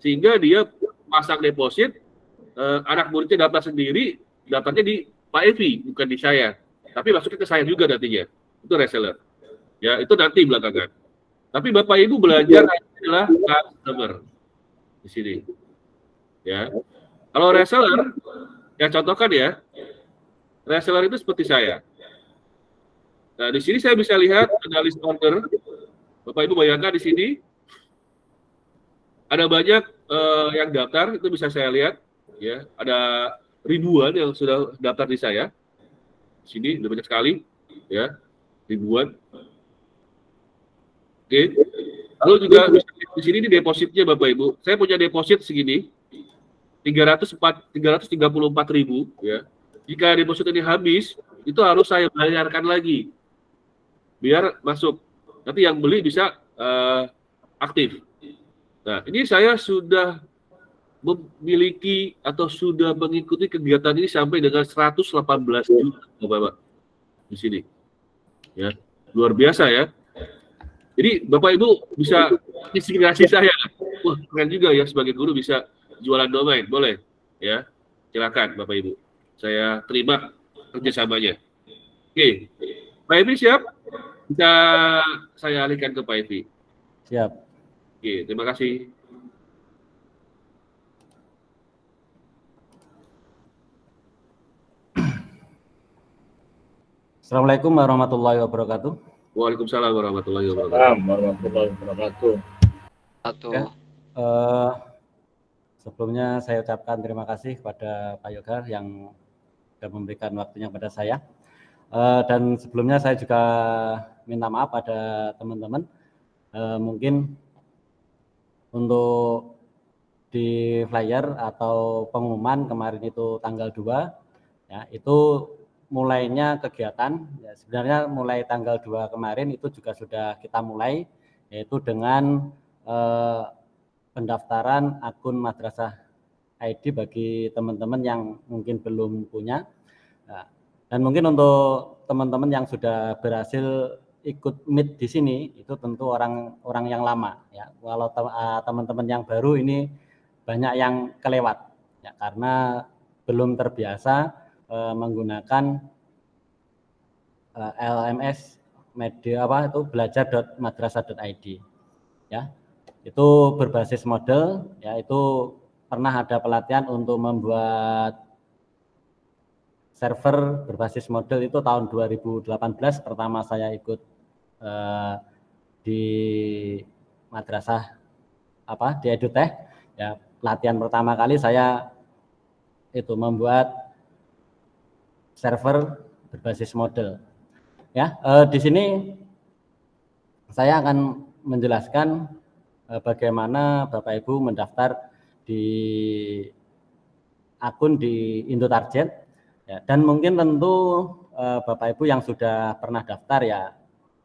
Sehingga dia pasang deposit, anak muridnya daftar sendiri, daftarnya di Pak Evi, bukan di saya. Tapi masuknya ke saya juga nantinya. Itu reseller. Ya, itu nanti belakangan. Tapi Bapak Ibu belajar adalah customer di sini. Ya. Kalau reseller, ya contohkan ya, reseller itu seperti saya. Nah, di sini saya bisa lihat ada list order. Bapak Ibu bayangkan di sini ada banyak yang daftar, itu bisa saya lihat. Ya, ada ribuan yang sudah daftar di saya. Di sini udah banyak sekali, ya, ribuan. Oke. Lalu juga di sini di depositnya Bapak Ibu. Saya punya deposit segini 334.000 ya. Jika deposit ini habis, itu harus saya bayarkan lagi biar masuk. Nanti yang beli bisa aktif. Nah, ini saya sudah memiliki atau sudah mengikuti kegiatan ini sampai dengan 118 juta Bapak di sini. Ya, luar biasa ya. Jadi Bapak Ibu bisa inspirasi saya. Wah, keren juga ya sebagai guru bisa jualan domain, boleh? Ya, silakan Bapak Ibu. Saya terima kerjasamanya. Oke, Pak Evi siap? Bisa saya alihkan ke Pak Evi. Siap. Oke, terima kasih. Assalamualaikum warahmatullahi wabarakatuh. Waalaikumsalam warahmatullahi wabarakatuh. Assalamualaikum warahmatullahi wabarakatuh. Satu. Ya. Sebelumnya saya ucapkan terima kasih kepada Pak Yoga yang sudah memberikan waktunya kepada saya. Dan sebelumnya saya juga minta maaf pada teman-teman. Mungkin untuk di flyer atau pengumuman kemarin itu tanggal 2, ya, itu mulainya kegiatan. Ya, sebenarnya mulai tanggal 2 kemarin itu juga sudah kita mulai, yaitu dengan pendaftaran akun Madrasah ID bagi teman-teman yang mungkin belum punya. Nah, dan mungkin untuk teman-teman yang sudah berhasil ikut meet di sini itu tentu orang yang lama ya. Kalau teman-teman yang baru ini banyak yang kelewat ya, karena belum terbiasa menggunakan LMS media itu belajar.madrasah.id ya. Itu berbasis model ya, itu pernah ada pelatihan untuk membuat server berbasis model itu tahun 2018 pertama saya ikut di madrasah di EduTech ya. Pelatihan pertama kali saya itu membuat server berbasis model ya. Di sini saya akan menjelaskan bagaimana Bapak Ibu mendaftar di akun di Indotarget ya. Dan mungkin tentu Bapak Ibu yang sudah pernah daftar ya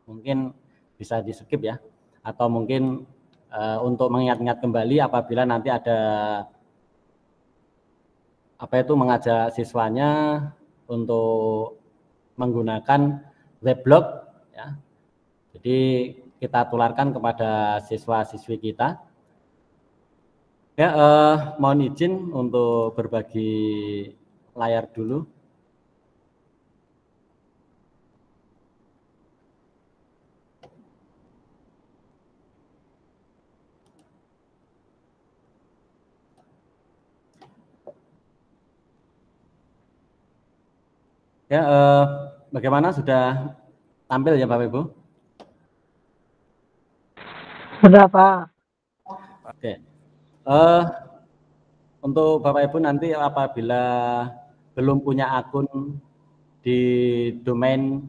mungkin bisa di skip ya, atau mungkin untuk mengingat-ingat kembali apabila nanti ada mengajak siswanya untuk menggunakan weblog ya. Jadi kita tularkan kepada siswa-siswi kita. Ya, mohon izin untuk berbagi layar dulu. Ya, bagaimana, sudah tampil ya Bapak Ibu? Sudah Pak. Oke. Untuk Bapak Ibu nanti apabila belum punya akun di domain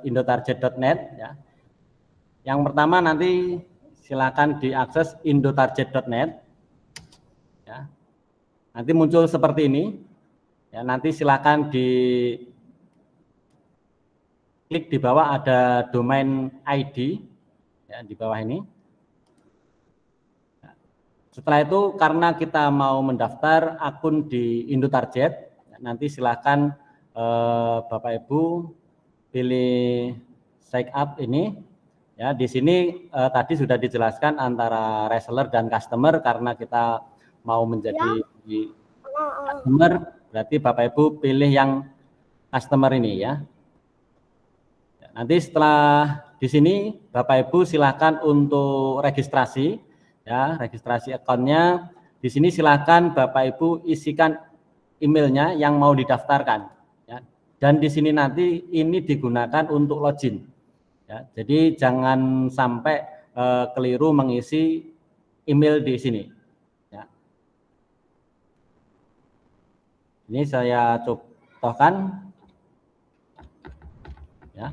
.indotarget.net ya. Yang pertama nanti silakan diakses indotarget.net ya. Nanti muncul seperti ini. Ya, nanti silakan klik di bawah ada domain ID ya, di bawah ini. Setelah itu karena kita mau mendaftar akun di Indotarget, nanti silakan Bapak Ibu pilih sign up ini Ya, di sini tadi sudah dijelaskan antara reseller dan customer karena kita mau menjadi customer, berarti Bapak Ibu pilih yang customer ini ya. Nanti setelah di sini Bapak Ibu silakan untuk registrasi ya, registrasi akunnya. Di sini silakan Bapak Ibu isikan emailnya yang mau didaftarkan ya. Dan di sini nanti ini digunakan untuk login. Ya, jadi jangan sampai keliru mengisi email di sini. Ya. Ini saya contohkan. Ya.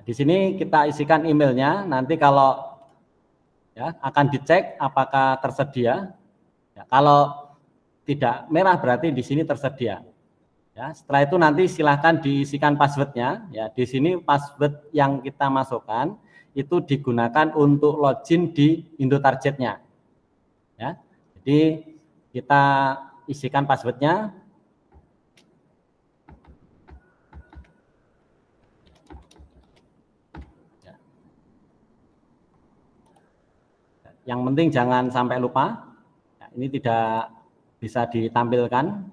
Di sini kita isikan emailnya. Nanti kalau ya akan dicek apakah tersedia. Ya, kalau tidak merah berarti di sini tersedia. Ya, setelah itu nanti silahkan diisikan passwordnya. Ya, di sini password yang kita masukkan itu digunakan untuk login di Indotargetnya. Ya, jadi kita isikan passwordnya. Ya. Yang penting jangan sampai lupa. Ya, ini tidak bisa ditampilkan.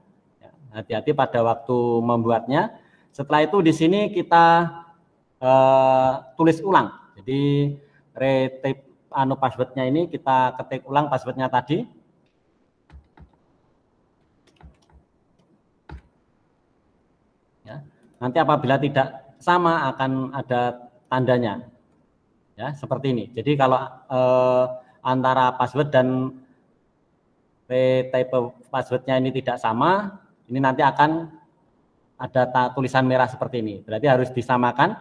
Hati-hati pada waktu membuatnya. Setelah itu di sini kita tulis ulang. Jadi retype passwordnya ini kita ketik ulang passwordnya tadi. Ya. Nanti apabila tidak sama akan ada tandanya. Ya, seperti ini. Jadi kalau antara password dan retype passwordnya ini tidak sama, ini nanti akan ada tulisan merah seperti ini. Berarti harus disamakan.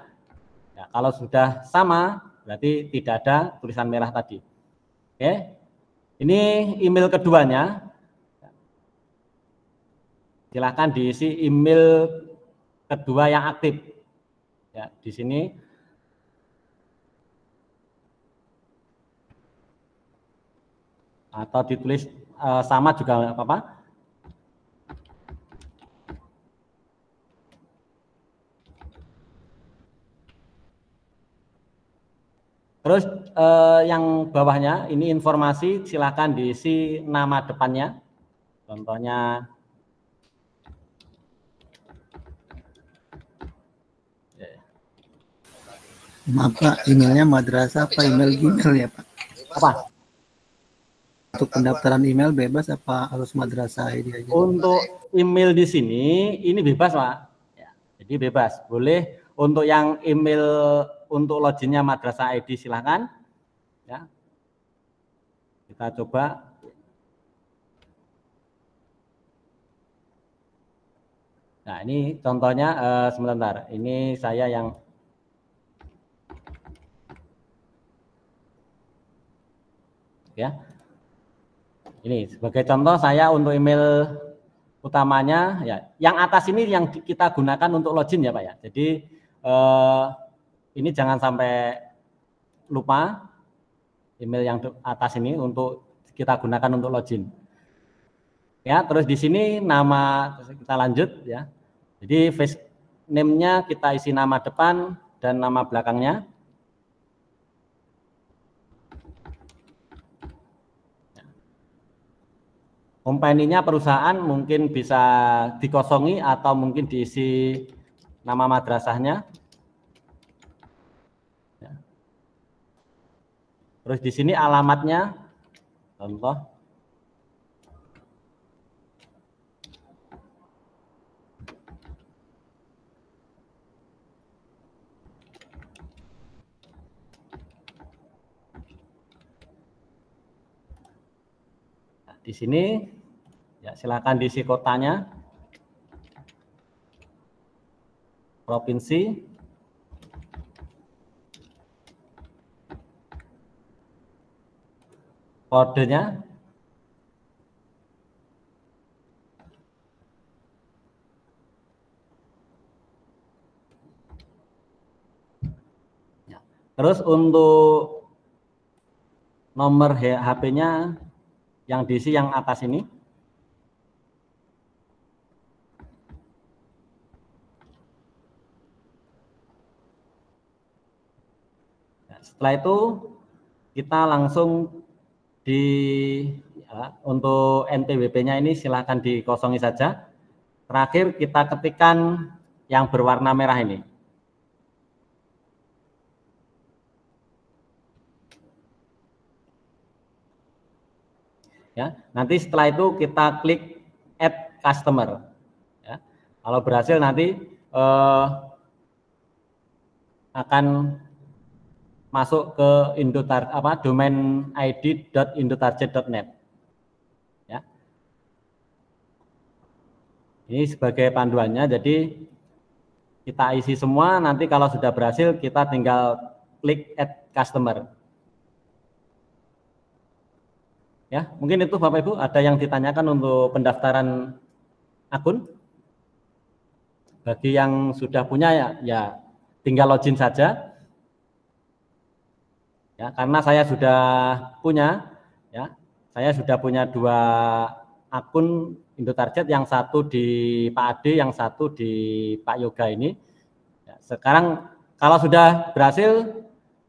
Ya, kalau sudah sama, berarti tidak ada tulisan merah tadi. Oke, ini email keduanya. Silakan diisi email kedua yang aktif. Ya, di sini. Atau ditulis sama juga nggak apa-apa. Terus yang bawahnya ini informasi, silakan diisi nama depannya. Contohnya maaf Pak, emailnya madrasah apa email Gmail ya Pak? apa? Untuk pendaftaran email bebas apa harus madrasah ID aja? Untuk email di sini ini bebas Pak. Ya, jadi bebas, boleh. Untuk yang email untuk loginnya madrasah ID silakan. Ya, kita coba. Nah ini contohnya sebentar. Ini saya yang ya. Ini sebagai contoh saya untuk email utamanya ya. Yang atas ini yang kita gunakan untuk login ya Pak ya. Jadi ini jangan sampai lupa email yang atas ini untuk kita gunakan untuk login. Ya, terus di sini nama kita lanjut ya. Jadi face name-nya kita isi nama depan dan nama belakangnya. Company-nya perusahaan mungkin bisa dikosongi atau mungkin diisi nama madrasahnya. Terus di sini alamatnya, contoh. Nah, di sini ya silakan diisi kotanya, provinsi, kodenya, ya. Terus untuk nomor HP-nya yang diisi yang atas ini. setelah itu kita langsung untuk NPWP-nya ini silakan dikosongi saja. Terakhir kita ketikkan yang berwarna merah ini. Ya, nanti setelah itu kita klik add customer. Ya, kalau berhasil nanti akan masuk ke domain id.indotarget.net. Ya. Ini sebagai panduannya, jadi kita isi semua, nanti kalau sudah berhasil kita tinggal klik add customer. Ya, mungkin itu Bapak Ibu, ada yang ditanyakan untuk pendaftaran akun. Bagi yang sudah punya ya tinggal login saja. Ya, karena saya sudah punya, ya, saya sudah punya 2 akun Indotarget, yang satu di Pak Ade, yang satu di Pak Yoga ini. Ya, sekarang kalau sudah berhasil,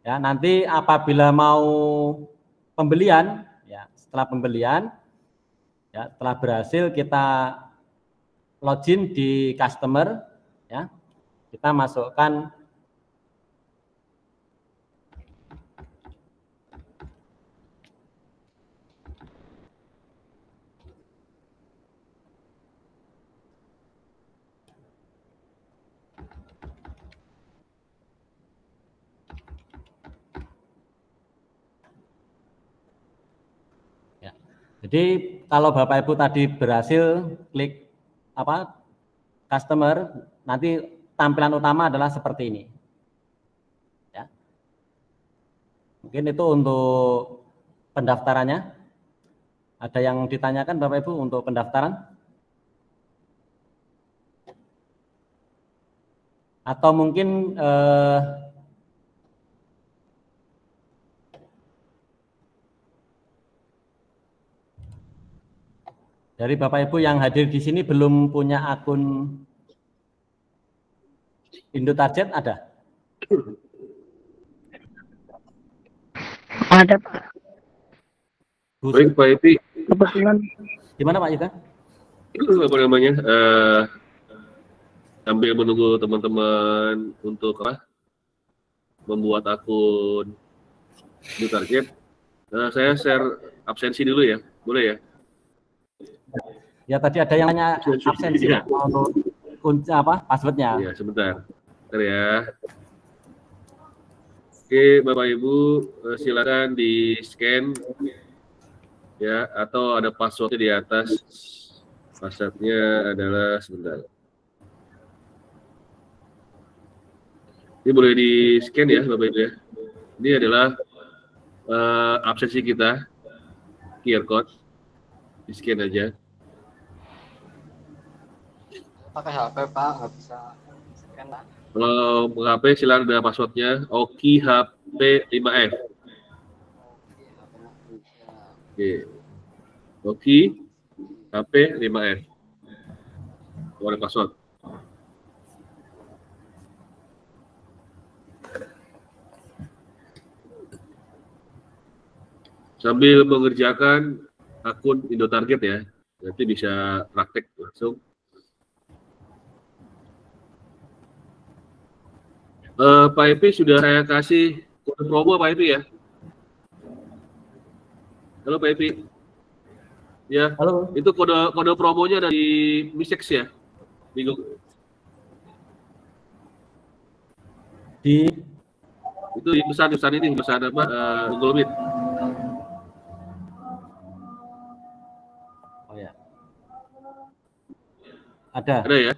ya nanti apabila mau pembelian, ya setelah pembelian, ya setelah berhasil kita login di customer, ya kita masukkan Jadi kalau Bapak Ibu tadi berhasil klik customer, nanti tampilan utama adalah seperti ini. Ya. Mungkin itu untuk pendaftarannya. Ada yang ditanyakan Bapak Ibu untuk pendaftaran? Atau mungkin dari Bapak Ibu yang hadir di sini belum punya akun Indotarget ada? Ada Pak. Baik Pak Epi. Kebetulan. Gimana Pak Yoga? Apa namanya? Sambil menunggu teman-teman untuk membuat akun Indotarget, saya share absensi dulu ya, boleh ya? Ya tadi ada yang nanya absensi ya. Untuk kunci passwordnya. Ya sebentar ya. Oke Bapak Ibu, silakan di scan ya, atau ada passwordnya di atas. Passwordnya adalah sebentar. Ini boleh di scan ya Bapak Ibu ya. Ini adalah absensi kita, QR code. Di scan aja. Pakai HP Pak, nggak bisa scan Pak. Kalau HP silakan ada passwordnya Oki HP 5F. Oke. Oki HP 5F. Ada password. Sambil mengerjakan akun Indotarget ya, nanti bisa praktek langsung. Pak Epi sudah saya kasih kode promo Pak Epi ya. Halo Pak Epi. Ya. Halo. Itu kode promonya dari Misex ya. Itu di pesan ini pesan apa? Google Meet. Oh ya. Ada ya.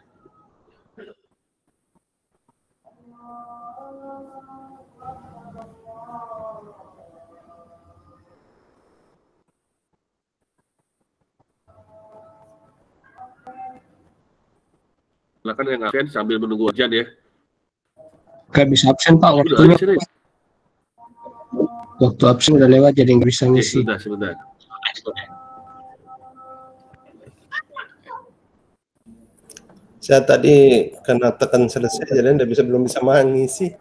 Silakan yang absen sambil menunggu ujian ya. Gak bisa absen Pak, waktu absen udah lewat jadi nggak bisa ngisi. Sebentar. Saya tadi karena tekan selesai jadi belum bisa mengisi.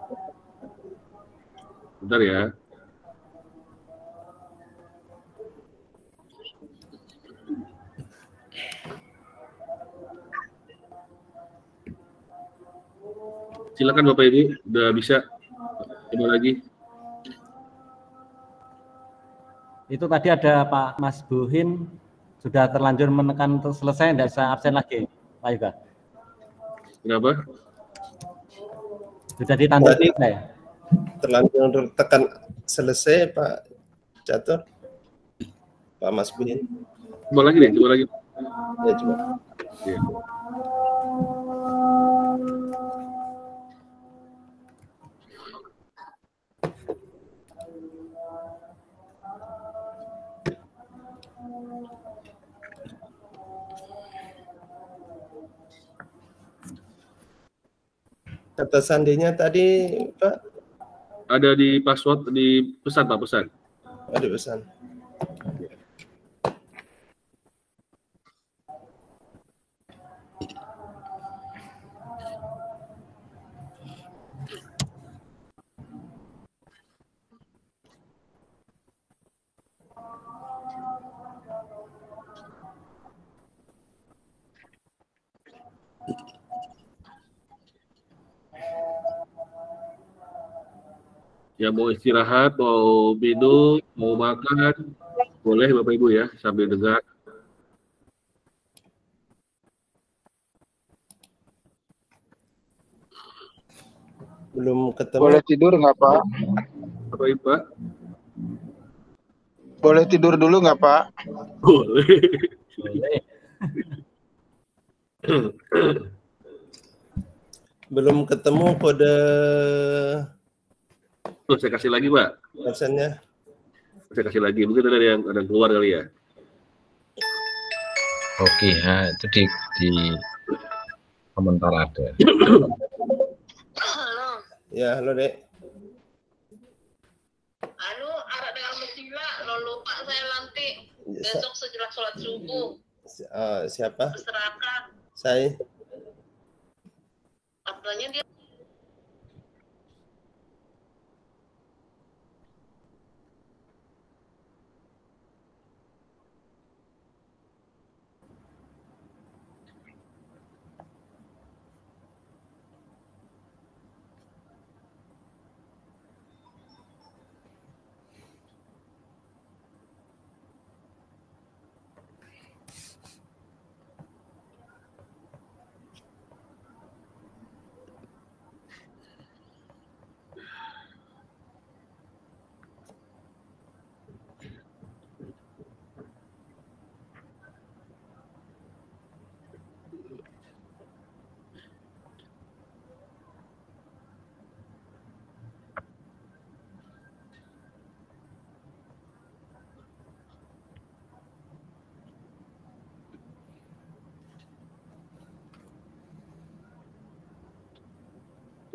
Bentar ya. Silakan Bapak Ibu, udah bisa. Coba lagi. Itu tadi ada Pak Mas Buhin sudah terlanjur menekan untuk selesai, tidak bisa absen lagi, Pak Yuga. Kenapa? Sudah ditanda Tadi ya? terlanjur tekan selesai Pak Catur, Pak Mas Buhin. Coba lagi deh, coba lagi. Ya coba. Ya. Kata sandinya tadi Pak, Ada di password, di pesan Pak, pesan. ada pesan. Ya mau istirahat, mau minum, mau makan, boleh Bapak Ibu ya, sambil dengar. Belum ketemu. Boleh tidur nggak Pak? Bapak Ibu, Pak? Boleh tidur dulu nggak Pak? Boleh. Boleh. Belum ketemu kode Tuh, saya kasih lagi Pak. absennya. Saya kasih lagi, mungkin ada yang keluar kali ya. Oke, ya, itu di komentar ada. Halo. Ya, halo Dek. Anu, arah dengan mesila, lo lupa saya nanti besok sejelas sholat subuh. Siapa? Masyarakat. Saya. Katanya dia.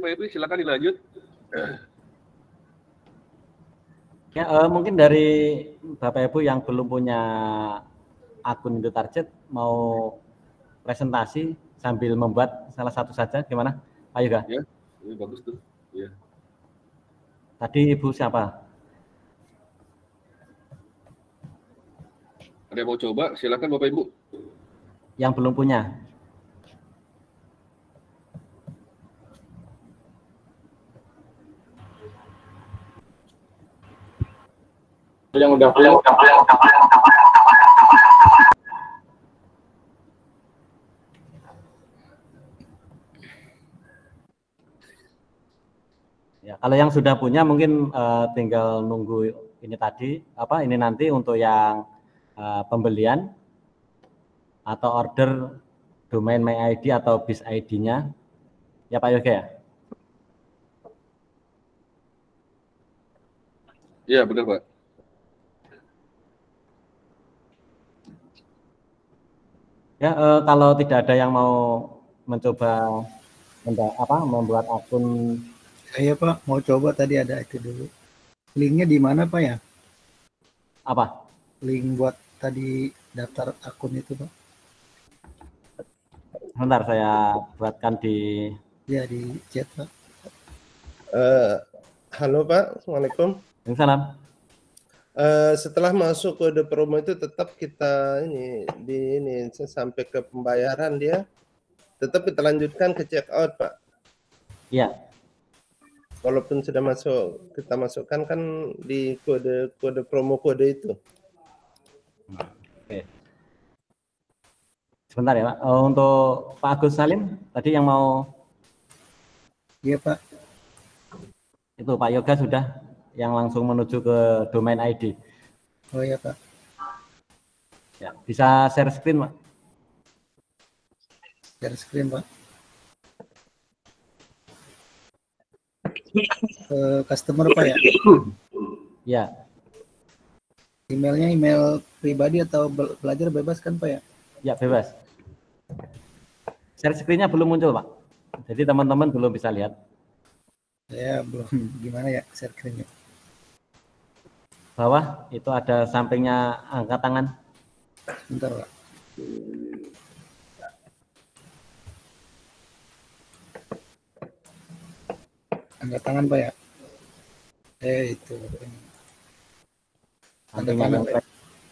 Bapak Ibu, silakan dilanjut. Ya, mungkin dari Bapak Ibu yang belum punya akun Indotarget mau presentasi sambil membuat salah satu saja, gimana Pak Yuga? Ya, ini bagus tuh. Ya. Tadi Ibu siapa? Ada yang mau coba? Silakan Bapak Ibu. Yang belum punya. Yang udah punya. Ya, kalau yang sudah punya mungkin tinggal nunggu ini tadi ini nanti untuk yang pembelian atau order domain MyID atau BIS ID-nya. Ya Pak Yoga ya? Iya, benar Pak. Ya, kalau tidak ada yang mau mencoba membuat akun. Saya Pak mau coba, tadi ada itu dulu. Linknya di mana Pak ya? Apa? Link buat tadi daftar akun itu Pak. Sebentar saya buatkan di. Ya di chat Pak. Halo Pak, Assalamualaikum. Waalaikumsalam. Setelah masuk kode promo itu tetap kita ini sampai ke pembayaran dia, tetap kita lanjutkan ke check out Pak. Iya. Walaupun sudah masuk, kita masukkan kan di kode promo kode itu. Oke. Sebentar ya Pak. Untuk Pak Agus Salim tadi yang mau. Iya Pak. Itu Pak Yoga sudah yang langsung menuju ke domain ID. Oh iya Pak. Ya, bisa share screen Pak. Share screen Pak. Customer Pak ya? Ya. Emailnya email pribadi atau belajar bebas kan Pak ya? Ya bebas. Share screen-nya belum muncul Pak. Jadi teman-teman belum bisa lihat. Saya belum gimana ya share screen-nya. Bawah itu ada sampingnya angkat tangan. Bentar Pak. Angkat tangan Pak ya? Itu. Angkat tangan Pak.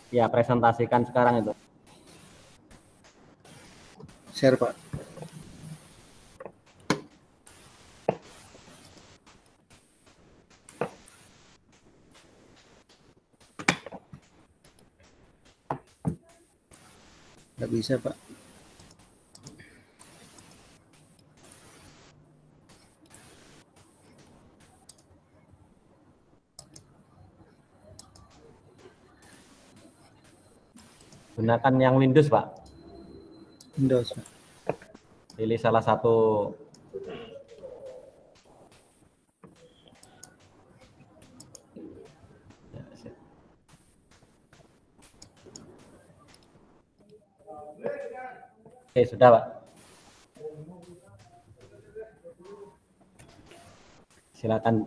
Ya presentasikan sekarang itu. Share Pak. Nggak bisa Pak. Gunakan yang Windows Pak. Windows Pak. Pilih salah satu. Oke, sudah Pak. Silakan.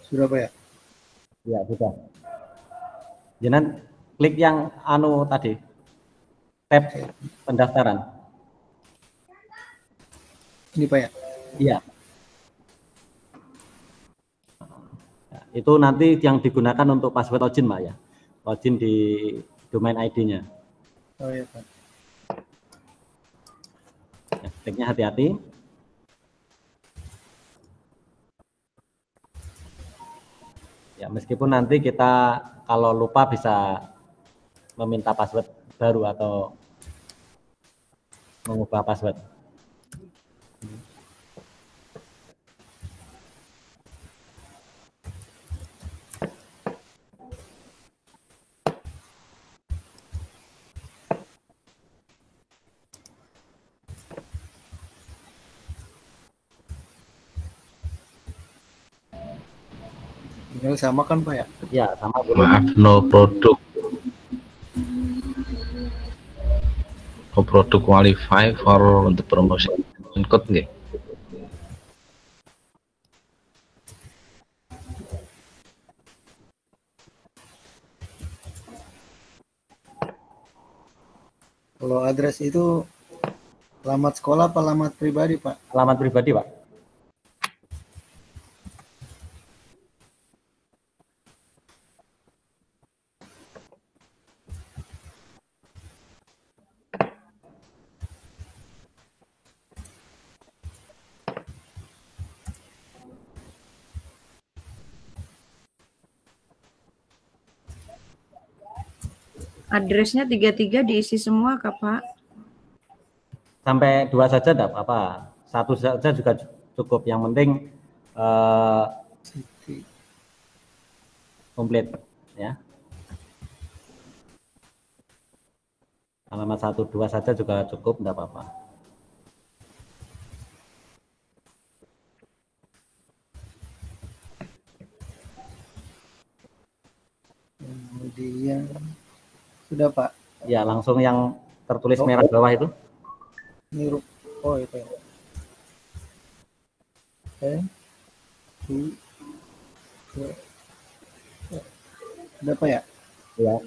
Sudah Pak ya? Ya, sudah. Jangan klik yang tadi. Tab pendaftaran. Ini Pak ya? Iya. Itu nanti yang digunakan untuk password login Pak ya. Login di domain ID-nya. Oh iya Pak. Ya, kliknya hati-hati. Ya, meskipun nanti kita kalau lupa bisa meminta password baru atau mengubah password. Email sama kan Pak ya? Ya, sama. Maaf, no produk. No produk qualify for the promotion code nggih. Kalau address itu alamat sekolah apa alamat pribadi Pak? Alamat pribadi Pak. Addressnya 33 diisi semua Kak Pak? Sampai 2 saja enggak apa-apa. 1 saja juga cukup. Yang penting komplit ya. Alamat 1, 2 saja juga cukup, enggak apa-apa. Kemudian sudah Pak. Ya, langsung yang tertulis merah bawah itu. Ini oh itu ya. Sudah Pak ya? Ya.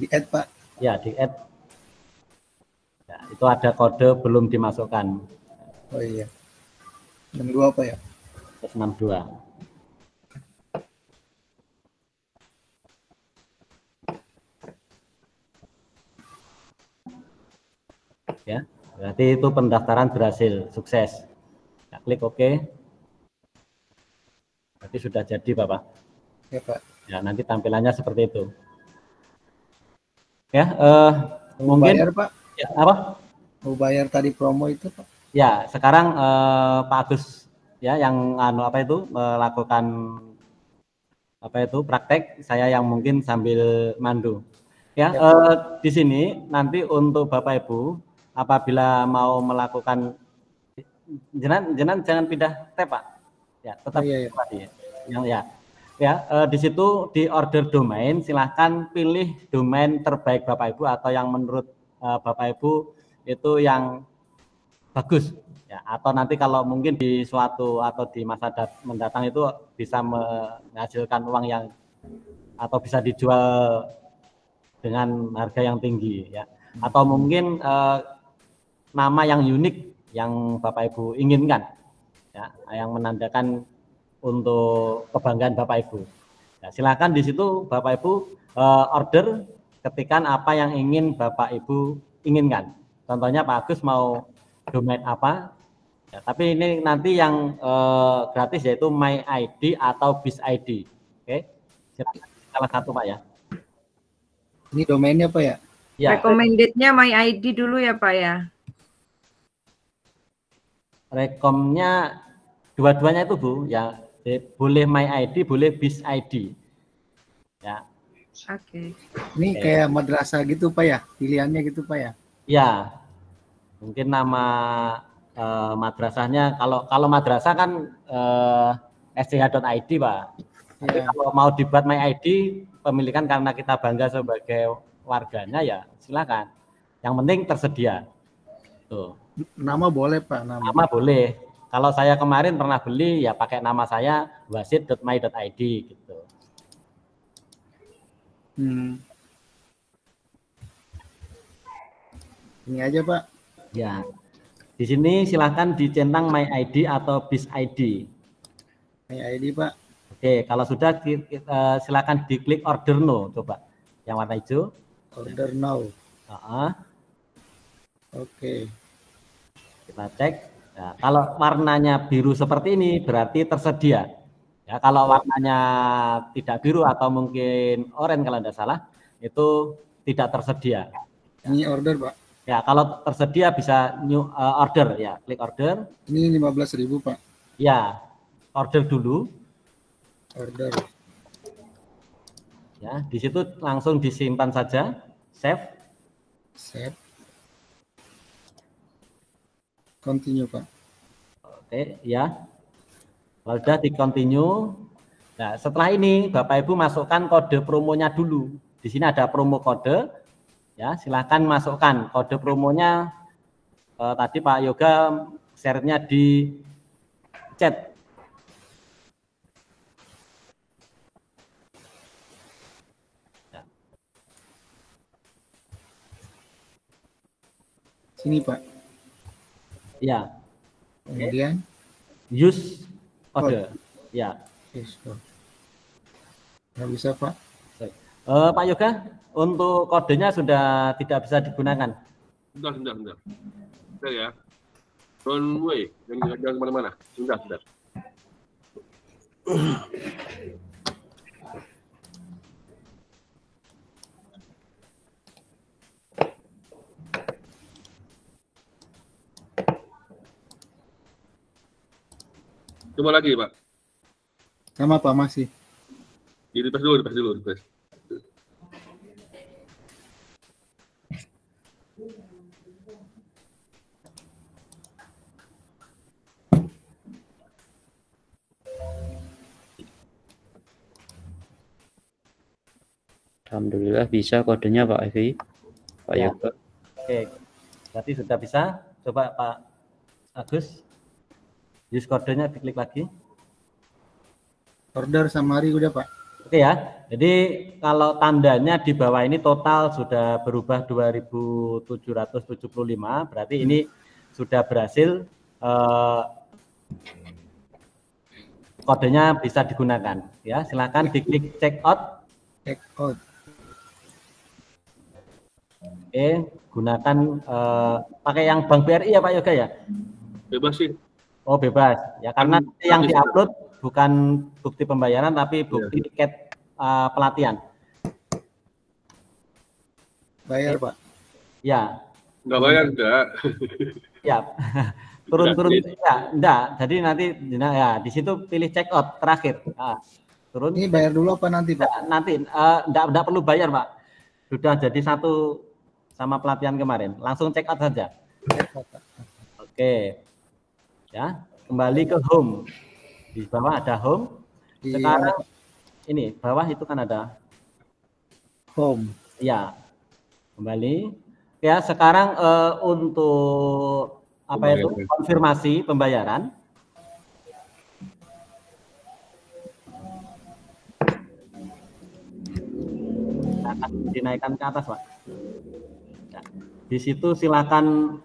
add Pak. Ya, di add. Ya, itu ada kode belum dimasukkan. Oh iya. 62 apa ya? 62. Ya, berarti itu pendaftaran berhasil, sukses. Ya, klik OK. Berarti sudah jadi, Bapak. Ya, Pak. Ya, nanti tampilannya seperti itu. Ya, Mau mungkin bayar, Pak? Ya, apa? Mau bayar tadi promo itu, Pak? Ya, sekarang Pak Agus ya yang melakukan praktek, saya yang mungkin sambil mandu. Ya, di sini nanti untuk Bapak Ibu apabila mau melakukan jangan pindah tab, Pak. Ya, tetap di situ di order domain silahkan pilih domain terbaik Bapak Ibu atau yang menurut Bapak Ibu itu yang bagus ya, atau nanti kalau mungkin di suatu atau di masa mendatang itu bisa menghasilkan uang yang atau bisa dijual dengan harga yang tinggi ya, atau mungkin nama yang unik yang Bapak Ibu inginkan ya, yang menandakan untuk kebanggaan Bapak Ibu. Ya, silakan di situ Bapak Ibu order, ketikkan apa yang ingin Bapak Ibu inginkan. Contohnya Pak Agus mau domain apa? Ya, tapi ini nanti yang gratis yaitu My ID atau Biz ID. Oke, silakan salah satu Pak ya. Ini domainnya Pak ya? Ya. Recommended-nya My ID dulu ya Pak ya. Rekomnya dua-duanya itu Bu, ya boleh My ID, boleh Biz ID. Ya. Oke. Ini kayak madrasah gitu Pak ya? Pilihannya gitu Pak ya? Ya. Mungkin nama madrasahnya kalau madrasah kan sch.id Pak. Tapi kalau mau dibuat My ID pemilikan karena kita bangga sebagai warganya ya silakan. Yang penting tersedia. Tuh. Nama boleh Pak, nama boleh. Kalau saya kemarin pernah beli ya pakai nama saya wasit.my.id gitu. Ini aja Pak. Ya. Di sini silahkan dicentang My ID atau Biz ID. My ID Pak. Oke, kalau sudah silakan diklik order now, coba. Yang warna hijau. Order now. Oke. Kita cek. Ya, kalau warnanya biru seperti ini berarti tersedia. Ya, kalau warnanya tidak biru atau mungkin oranye kalau tidak salah, itu tidak tersedia. Ini order Pak. Ya, kalau tersedia bisa new order ya, klik order. Ini 15.000 Pak. Ya, order dulu. Order. Ya, di situ langsung disimpan saja, save. Save. Continue Pak. Oke, ya. Kalau sudah di continue. Nah, setelah ini Bapak Ibu masukkan kode promonya dulu. Di sini ada promo kode. Ya, silahkan masukkan kode promonya. Tadi Pak Yoga share-nya di chat. Ya. Sini Pak. Ya. Kemudian use kode. Ya. Nggak bisa Pak. Pak Yoga, untuk kodenya sudah tidak bisa digunakan. Bentar. Bentar ya. Runway, jangan kemana-mana. Sudah. Coba lagi, Pak. Sama Pak, masih. Di refresh dulu. Alhamdulillah bisa kodenya Pak Evi. Pak Ya. Yoga. Oke, berarti sudah bisa. Coba Pak Agus, use kodenya, diklik lagi. Order summary udah Pak. Oke ya. Jadi kalau tandanya di bawah ini total sudah berubah 2.775, berarti ini sudah berhasil, kodenya bisa digunakan. Ya, silakan diklik check out. Check out. Oke, gunakan pakai yang Bank BRI ya Pak Yoga ya? Bebas sih. Oh bebas. Ya karena yang diupload bukan bukti pembayaran tapi bukti tiket pelatihan. Bayar Pak? Ya. Nggak bayar, enggak. Ya. Turun-turun ya, enggak. Jadi nanti ya di situ pilih check out terakhir. Nah, turun. Ini bayar dulu apa nanti Pak? Nanti enggak perlu bayar Pak. Sudah jadi satu sama pelatihan kemarin. Langsung check out saja. Oke. Ya, kembali ke home. Di bawah ada home. Sekarang ini bawah itu kan ada home. Ya. Kembali. Ya, sekarang untuk apa itu? Konfirmasi pembayaran. Akan dinaikkan ke atas, Pak. Ya. Di situ silakan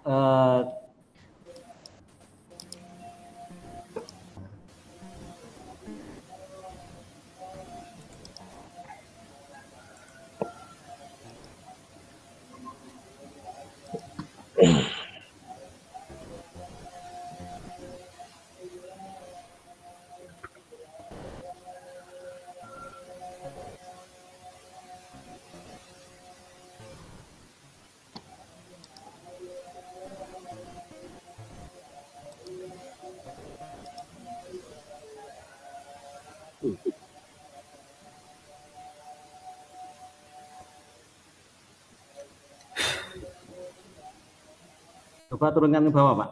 coba turunkan ke bawah, Pak.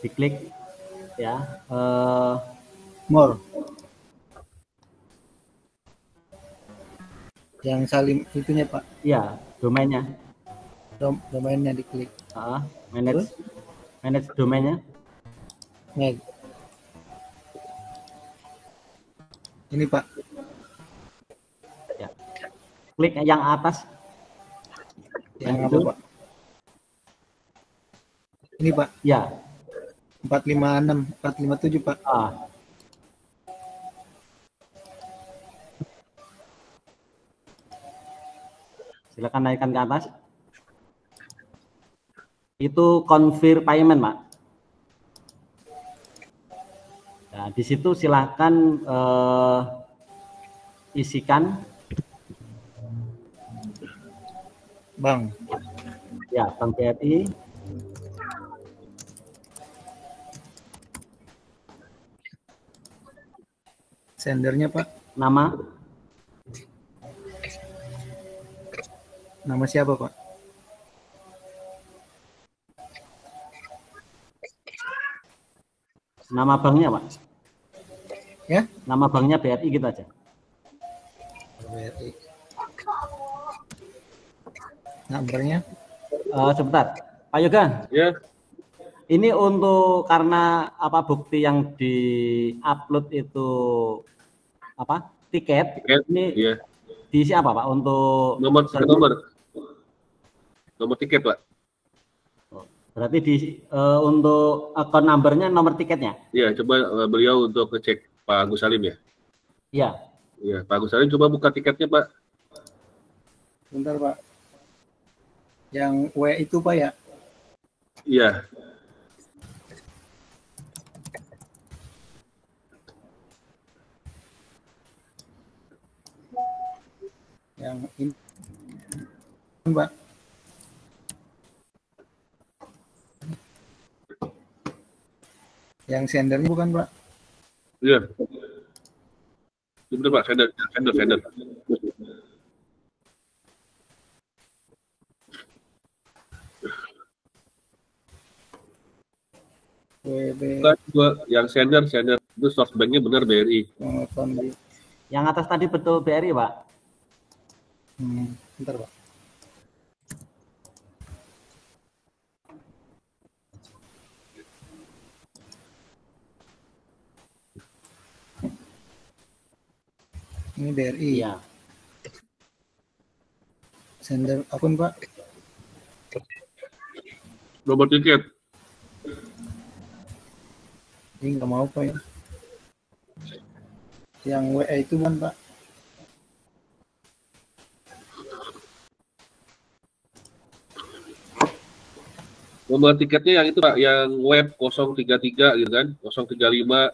Diklik ya. More. Yang saling itunya Pak? Iya, domainnya. Domainnya diklik. Manage domainnya. Ini Pak. Ya. Klik yang atas. Yang apa Pak? Ini Pak. Ya. 456, 457 Pak. Silakan naikkan ke atas. Itu confirm payment, Pak. Nah, di situ silakan isikan Bank. Ya, Bank BRI. Sendernya Pak. Nama. Nama siapa Pak? Nama banknya Pak. Ya? Nama banknya BRI gitu aja. BRI. Nomornya? Sebentar, Pak Yoga. Ya. Ini untuk karena apa bukti yang di-upload itu apa? Tiket. Ini ya. Diisi apa Pak untuk nomor tiket Pak? Berarti untuk akun numbernya nomor tiketnya? Iya, coba beliau untuk ngecek Pak Agus Salim ya. Iya. Iya, Pak Agus Salim coba buka tiketnya Pak. Bentar Pak. Yang W itu Pak ya? Iya. Yang ini Pak. Yang sendernya bukan Pak? Iya. Betul Pak, sender. Yang sender itu source banknya benar BRI. Yang atas tadi betul BRI Pak? Bentar Pak. Ini BRI. Iya. Sender akun Pak. Nomor tiket. Ini nggak mau Pak ya. Yang WA itu kan Pak. Nomor tiketnya yang itu Pak, yang web 033 gitu kan, 035.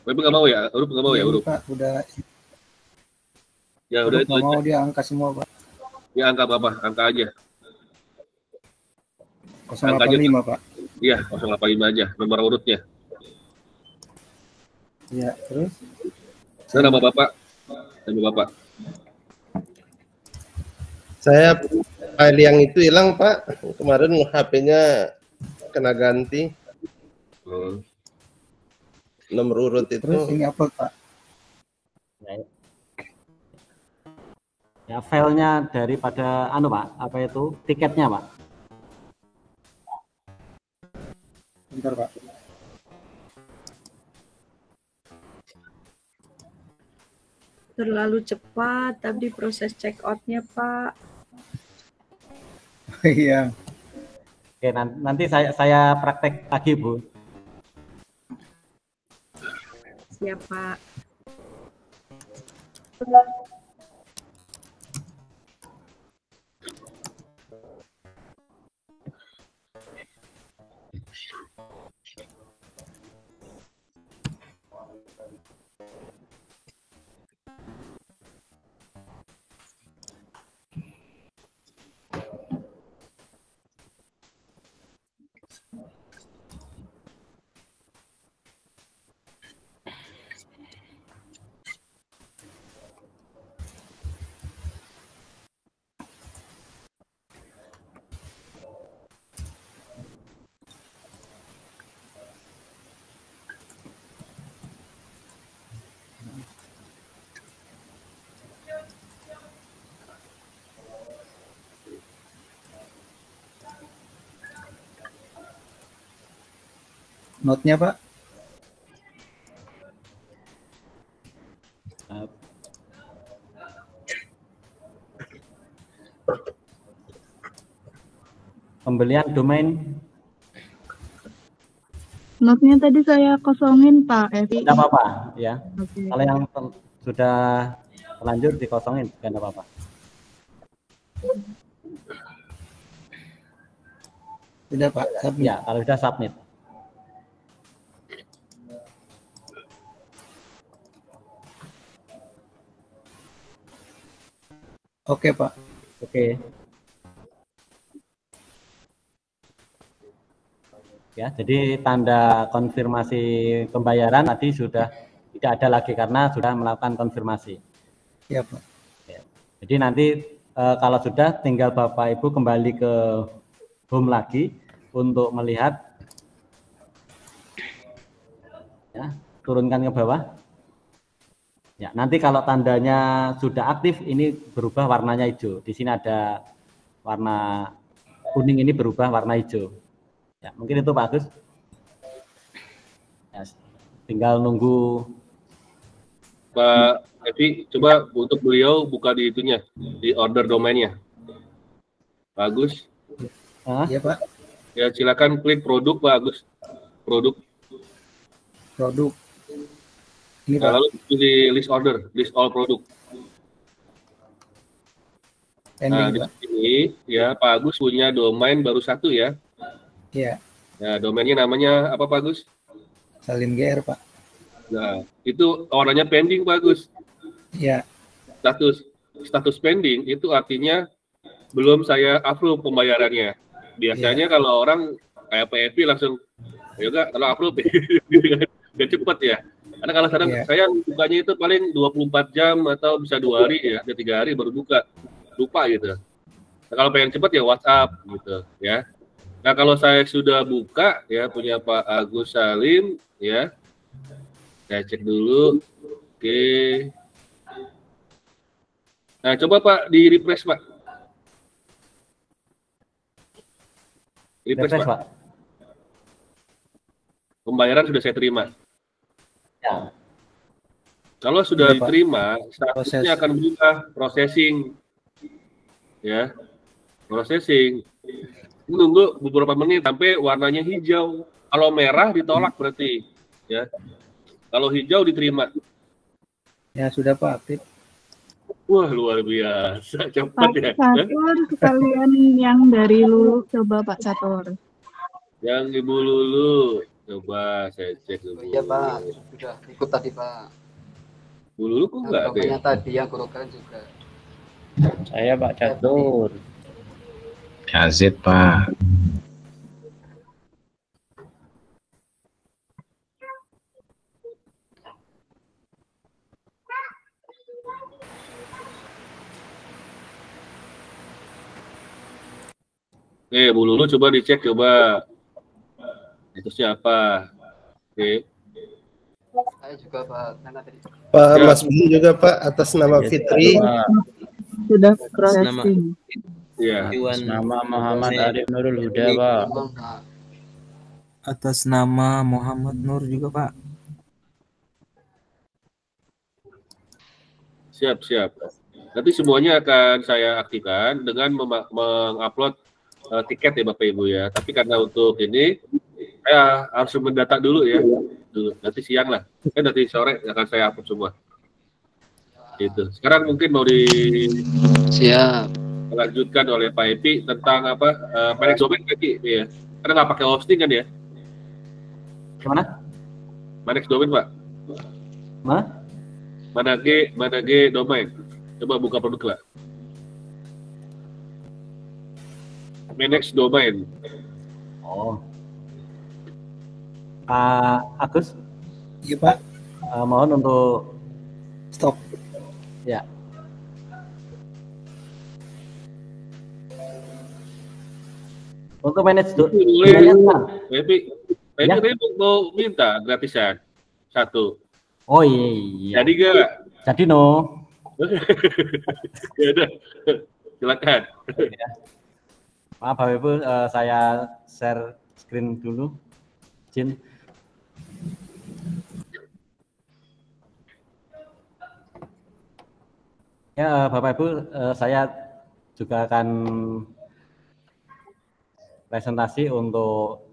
Web nggak mau ya? Huruf nggak mau ya? Huruf. Pak, udah. Ya udah itu. Nggak mau dia angka semua Pak. Ya angka berapa? Angka aja. 085 Pak. Iya, 085 aja, nomor urutnya. Ya, terus? Saya nama Bapak. Nama Bapak. Saya file yang itu hilang Pak. Kemarin HP-nya kena ganti. Nomor urut itu. Terus ini apa Pak? Ya, filenya daripada Pak, apa itu tiketnya Pak? Bentar Pak. Terlalu cepat tadi proses check out-nya Pak. Iya. Oke, nanti saya praktek lagi Bu. Siap Pak. Note-nya Pak. Pembelian domain. Note-nya tadi saya kosongin Pak. Tidak apa-apa ya. Oke. Kalau yang sudah terlanjur dikosongin, tidak apa-apa. Sudah Pak, submit. Ya, kalau sudah submit. Oke Pak. Oke. Ya, jadi tanda konfirmasi pembayaran tadi sudah tidak ada lagi karena sudah melakukan konfirmasi. Iya Pak. Ya. Jadi nanti kalau sudah tinggal Bapak Ibu kembali ke home lagi untuk melihat, ya, turunkan ke bawah. Ya, nanti kalau tandanya sudah aktif ini berubah warnanya hijau. Di sini ada warna kuning, ini berubah warna hijau. Ya, mungkin itu Pak Agus. Ya, tinggal nunggu Pak Evi, coba untuk beliau buka di itunya, di order domainnya. Bagus. Iya Pak. Ya silakan klik produk Pak Agus. Produk. Produk. Ini Pak. Nah, lalu pilih list order, list all produk. Nah, di sini ya Pak Agus punya domain baru satu ya. Iya. Nah, domainnya namanya apa Pak Agus? Salim GR Pak. Nah, itu ordernya pending Pak Agus. Iya. Status pending itu artinya belum saya approve pembayarannya. Biasanya kalau orang kayak PFP langsung, ya enggak, kalau approve udah cepet ya. Karena kalau sekarang saya bukanya itu paling 24 jam atau bisa 2 hari ya, ada 3 hari baru buka. Lupa gitu. Nah, kalau pengen cepet ya WhatsApp gitu ya. Nah, kalau saya sudah buka ya punya Pak Agus Salim ya. Saya cek dulu. Oke. Nah, coba Pak di refresh Pak. Refresh Pak. Pembayaran sudah saya terima. Ya. Kalau sudah Iya, Pak. diterima, statusnya Proses. akan berubah, processing. Ya, processing. Nunggu beberapa menit sampai warnanya hijau. Kalau merah ditolak berarti, ya. Kalau hijau diterima. Ya sudah Pak, aktif. Wah, luar biasa, cepat Pak ya. Catur sekalian yang dari Lulu coba Pak Catur. Yang Ibu Lulu, coba saya cek dulu. Iya Pak, sudah ikut tadi Pak. Bu Lulu kok nggak ada ya? Yang tadi yang kurukan juga. Saya Pak Catur. Yazid, Pak. Bu Lulu coba dicek coba. Itu siapa? Oke. Saya juga Pak. Nana tadi. Pak Ya. Mas Budi juga Pak atas nama Ya, Fitri. Sudah Nama processing. Iya. nama Muhammad Arif Nurul Huda, Pak. Atas nama Muhammad Nur juga Pak. Siap, siap. Nanti semuanya akan saya aktifkan dengan mengupload tiket ya Bapak Ibu ya. Tapi karena untuk ini saya harus mendata dulu ya. Dulu. Nanti siang lah. Nanti sore akan saya upload semua. Gitu. Sekarang mungkin mau dilanjutkan oleh Pak Epi tentang apa? Manage domain Pak Epi ya. Karena nggak pakai hosting kan ya? Gimana? Manage domain Pak. Manage domain. Coba buka produk lah. Manage domain. Oh. Pak Agus? Iya Pak. Mohon untuk stop. Ya. Untuk manage domain. Epi tadi mau minta gratisan satu. Oh iya. Jadi gak? Jadi no. Ya udah. Silakan. Maaf Bapak Ibu, saya share screen dulu. Izin. Ya Bapak Ibu, saya juga akan presentasi untuk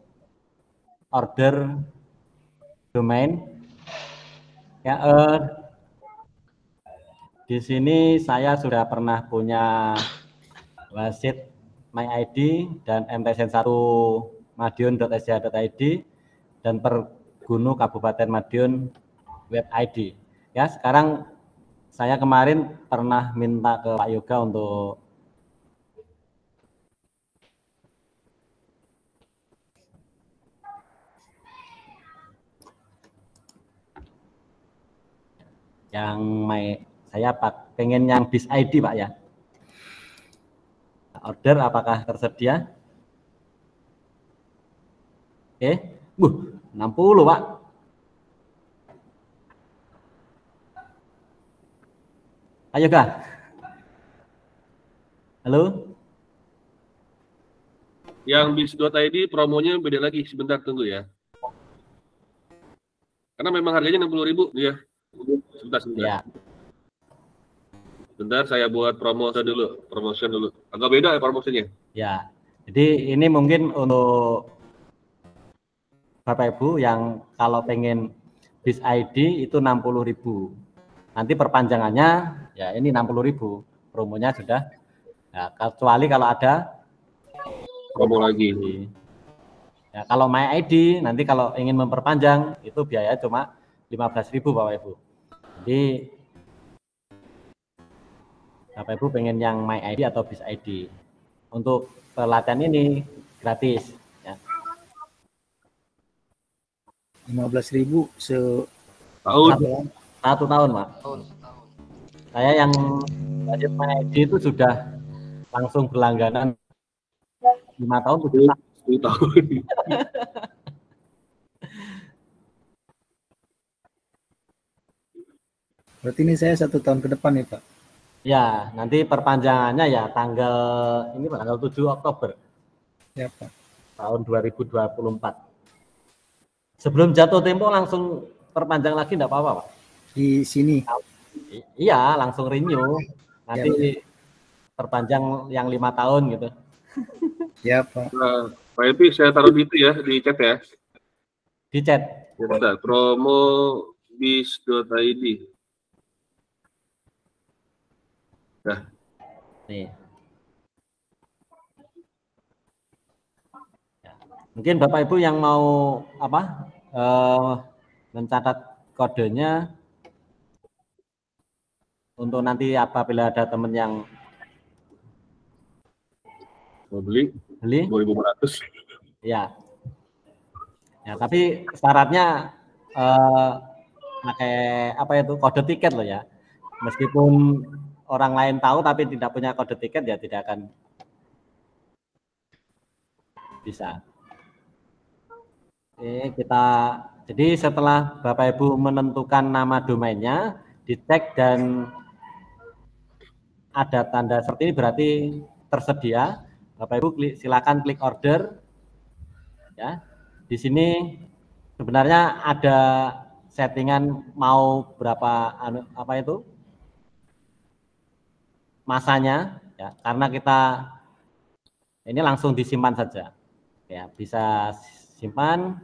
order domain. Ya, di sini saya sudah pernah punya wasit MyID dan MTSN1 madiun.sca.id dan Pergunu Kabupaten Madiun web ID. Ya, sekarang saya kemarin pernah minta ke Pak Yoga untuk yang saya pengen yang bis ID Pak ya. Order apakah tersedia? Oke, 60 Pak. Ayo Kak. Halo? Yang bis.id promonya beda lagi, sebentar tunggu ya. Karena memang harganya 60.000 ya. Sebentar. Ya. Bentar saya buat promotion dulu. Agak beda ya promosinya. Ya. Jadi ini mungkin untuk Bapak Ibu yang kalau pengen bis ID itu 60.000. Nanti perpanjangannya ya ini 60.000. Promonya sudah. Ya, kecuali kalau ada promo lagi. Ya, kalau MyID nanti kalau ingin memperpanjang itu biaya cuma 15.000 Bapak Ibu. Jadi Bapak Ibu pengen yang MyID atau bis ID. Untuk pelatihan ini gratis ya. 15.000 tahun. Satu tahun, Pak. Saya yang budget MyID itu sudah langsung berlangganan 5 tahun, 10 tahun. Berarti ini saya 1 tahun ke depan nih Pak. Ya, nanti perpanjangannya ya tanggal 7 Oktober. Ya Pak. Tahun 2024. Sebelum jatuh tempo langsung perpanjang lagi enggak apa-apa, Pak. di sini. Iya, langsung renew. Nanti perpanjang yang 5 tahun gitu. Ya, Pak. Nah, Pak Epi, saya taruh di itu ya, di chat ya. Di chat. Bentar, promobis.id. Nah. Nih. Mungkin Bapak Ibu yang mau apa? Mencatat kodenya untuk nanti apabila ada teman yang mau beli 2.500. Ya. Ya, tapi syaratnya pakai apa itu kode tiket loh ya. Meskipun orang lain tahu tapi tidak punya kode tiket ya tidak akan bisa. Oke, jadi setelah Bapak Ibu menentukan nama domainnya, dicek dan ada tanda seperti ini berarti tersedia. Bapak Ibu silakan klik order. Ya, di sini sebenarnya ada settingan mau berapa apa itu masanya, ya, karena kita ini langsung disimpan saja. Ya, bisa simpan.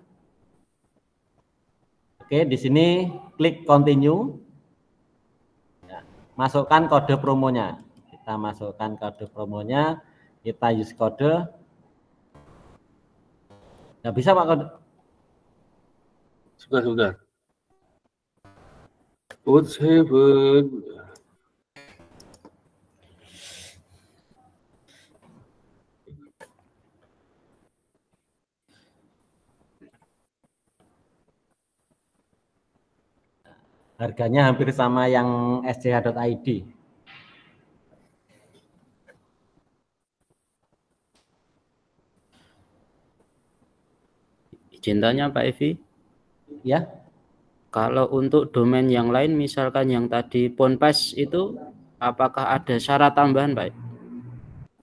Oke, di sini klik continue. Ya, masukkan kode promonya. Kita masukkan kode promonya, kita use kode. Nggak bisa Pak kode. Sebentar. What's heaven? Harganya hampir sama yang SCH.id. Izin tanya Pak Evi. Ya. Kalau untuk domain yang lain, misalkan yang tadi Ponpes itu, apakah ada syarat tambahan Pak?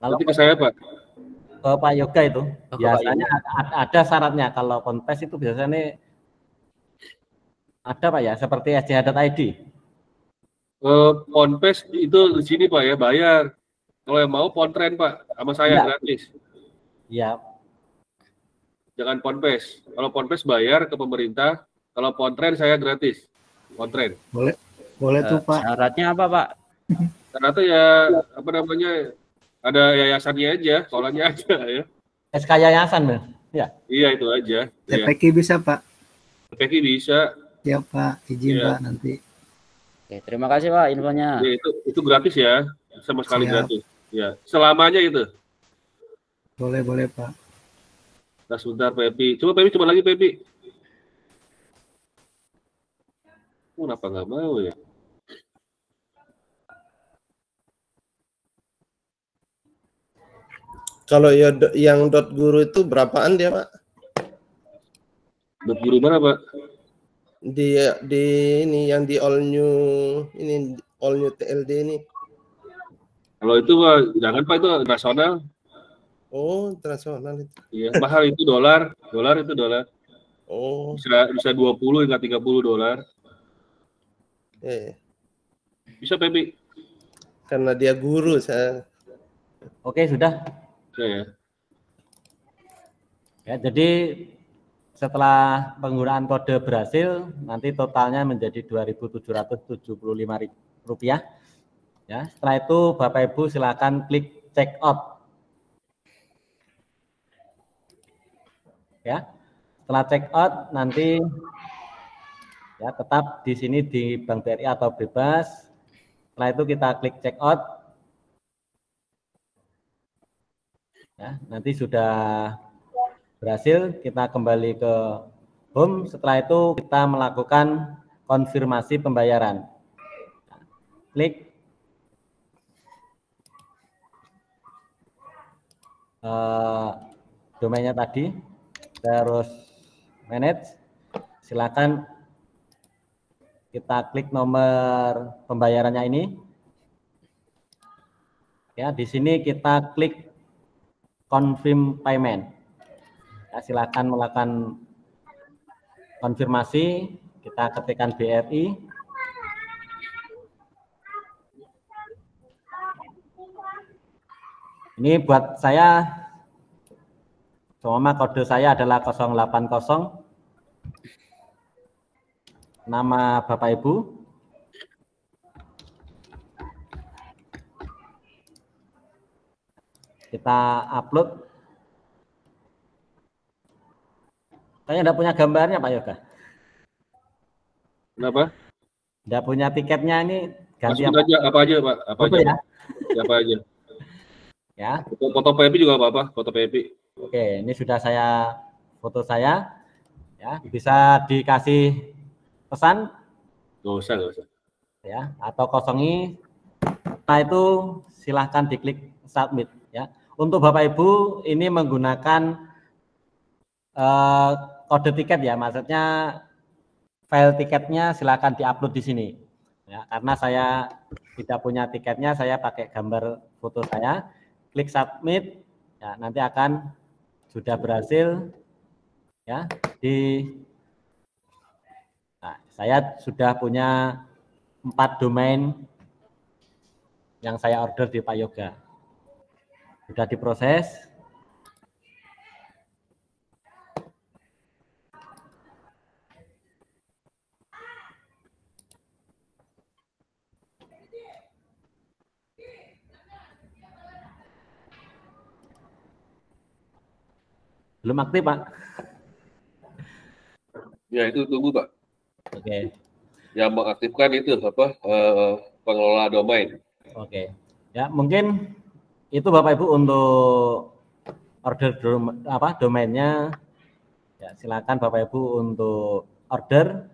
Kalau ke saya Pak. Ke Pak Yoga itu biasanya ada syaratnya. Kalau Ponpes itu biasanya ada Pak ya, seperti SCH.id. Ponpes itu di sini Pak ya, bayar. Kalau yang mau Pontren Pak, sama saya gratis. Iya. Jangan Ponpes. Kalau Ponpes bayar ke pemerintah, kalau Pontren saya gratis. Pontren. Boleh tuh Pak. Syaratnya apa Pak? Syaratnya ya apa namanya? Ada yayasannya aja, sekolahnya aja ya. SK yayasan Bang. Ya. Iya itu aja. TPQ bisa Pak. TPQ bisa. Ya Pak, izin Ya. Pak nanti. Oke, terima kasih Pak infonya. Ya, itu gratis ya, sama sekali Siap. gratis. Ya, selamanya itu. Boleh Pak. Nah, sebentar Pepi. Coba Pepi, coba lagi Pepi. Kenapa nggak mau ya? Kalau ya yang .guru itu berapaan dia Pak? .guru mana Pak? Di ini yang di all new TLD ini. Kalau itu Pak, jangan Pak, itu nasional. Oh, internasional itu. Iya, mahal itu dolar itu dolar. Oh. Bisa 20 hingga 30 dolar. Bisa Pepi. Karena dia guru saya. Oke, sudah. Ya. Ya, jadi setelah penggunaan kode berhasil, nanti totalnya menjadi Rp2.775. Ya, setelah itu Bapak Ibu silakan klik check out. Ya, setelah check out nanti ya tetap di sini di Bank BRI atau bebas. Setelah itu kita klik check out. Ya, nanti sudah berhasil, kita kembali ke home. Setelah itu kita melakukan konfirmasi pembayaran. Klik domainnya tadi, terus manage. Silakan kita klik nomor pembayarannya ini. Ya, di sini kita klik confirm payment. Ya, silakan melakukan konfirmasi, kita ketikkan BRI. Ini buat saya, semua kode saya adalah 080. Nama Bapak Ibu. Kita upload. Saya enggak punya gambarnya Pak Yoga. Kenapa? Enggak punya tiketnya, ini ganti apa aja Pak? Apa foto aja? Ya? Apa aja? Ya. Foto PPI juga apa-apa, foto PPI. Oke, ini sudah saya foto saya. Ya, bisa dikasih pesan? Nggak usah. Ya, atau kosongi. Nah, itu silahkan diklik submit ya. Untuk Bapak Ibu ini menggunakan kode tiket ya, maksudnya file tiketnya silahkan diupload di sini. Ya, karena saya tidak punya tiketnya, saya pakai gambar foto saya. Klik submit, ya nanti akan sudah berhasil ya Nah, saya sudah punya 4 domain yang saya order di Pak Yoga. Sudah diproses. Belum aktif, Pak? Ya, itu tunggu, Pak. Oke. Yang mengaktifkan itu apa? Pengelola domain. Oke. Ya, mungkin itu Bapak Ibu untuk order domainnya. Ya, silakan Bapak Ibu untuk order.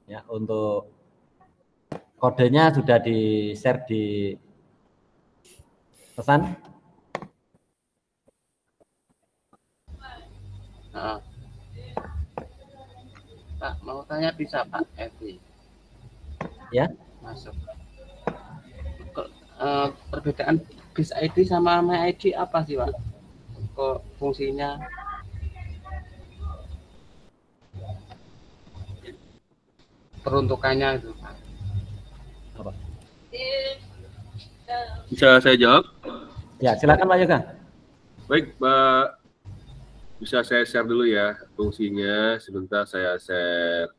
Ya, untuk kodenya sudah di-share di pesan. Pak, mau tanya bisa Pak Evi? Ya. Masuk. Perbedaan BIS ID sama My ID apa sih Pak? Kok fungsinya? Peruntukannya itu Pak. Apa? Bisa saya jawab? Ya, silakan Pak Yoga. Baik, Pak. Bisa saya share dulu ya fungsinya. Sebentar saya share.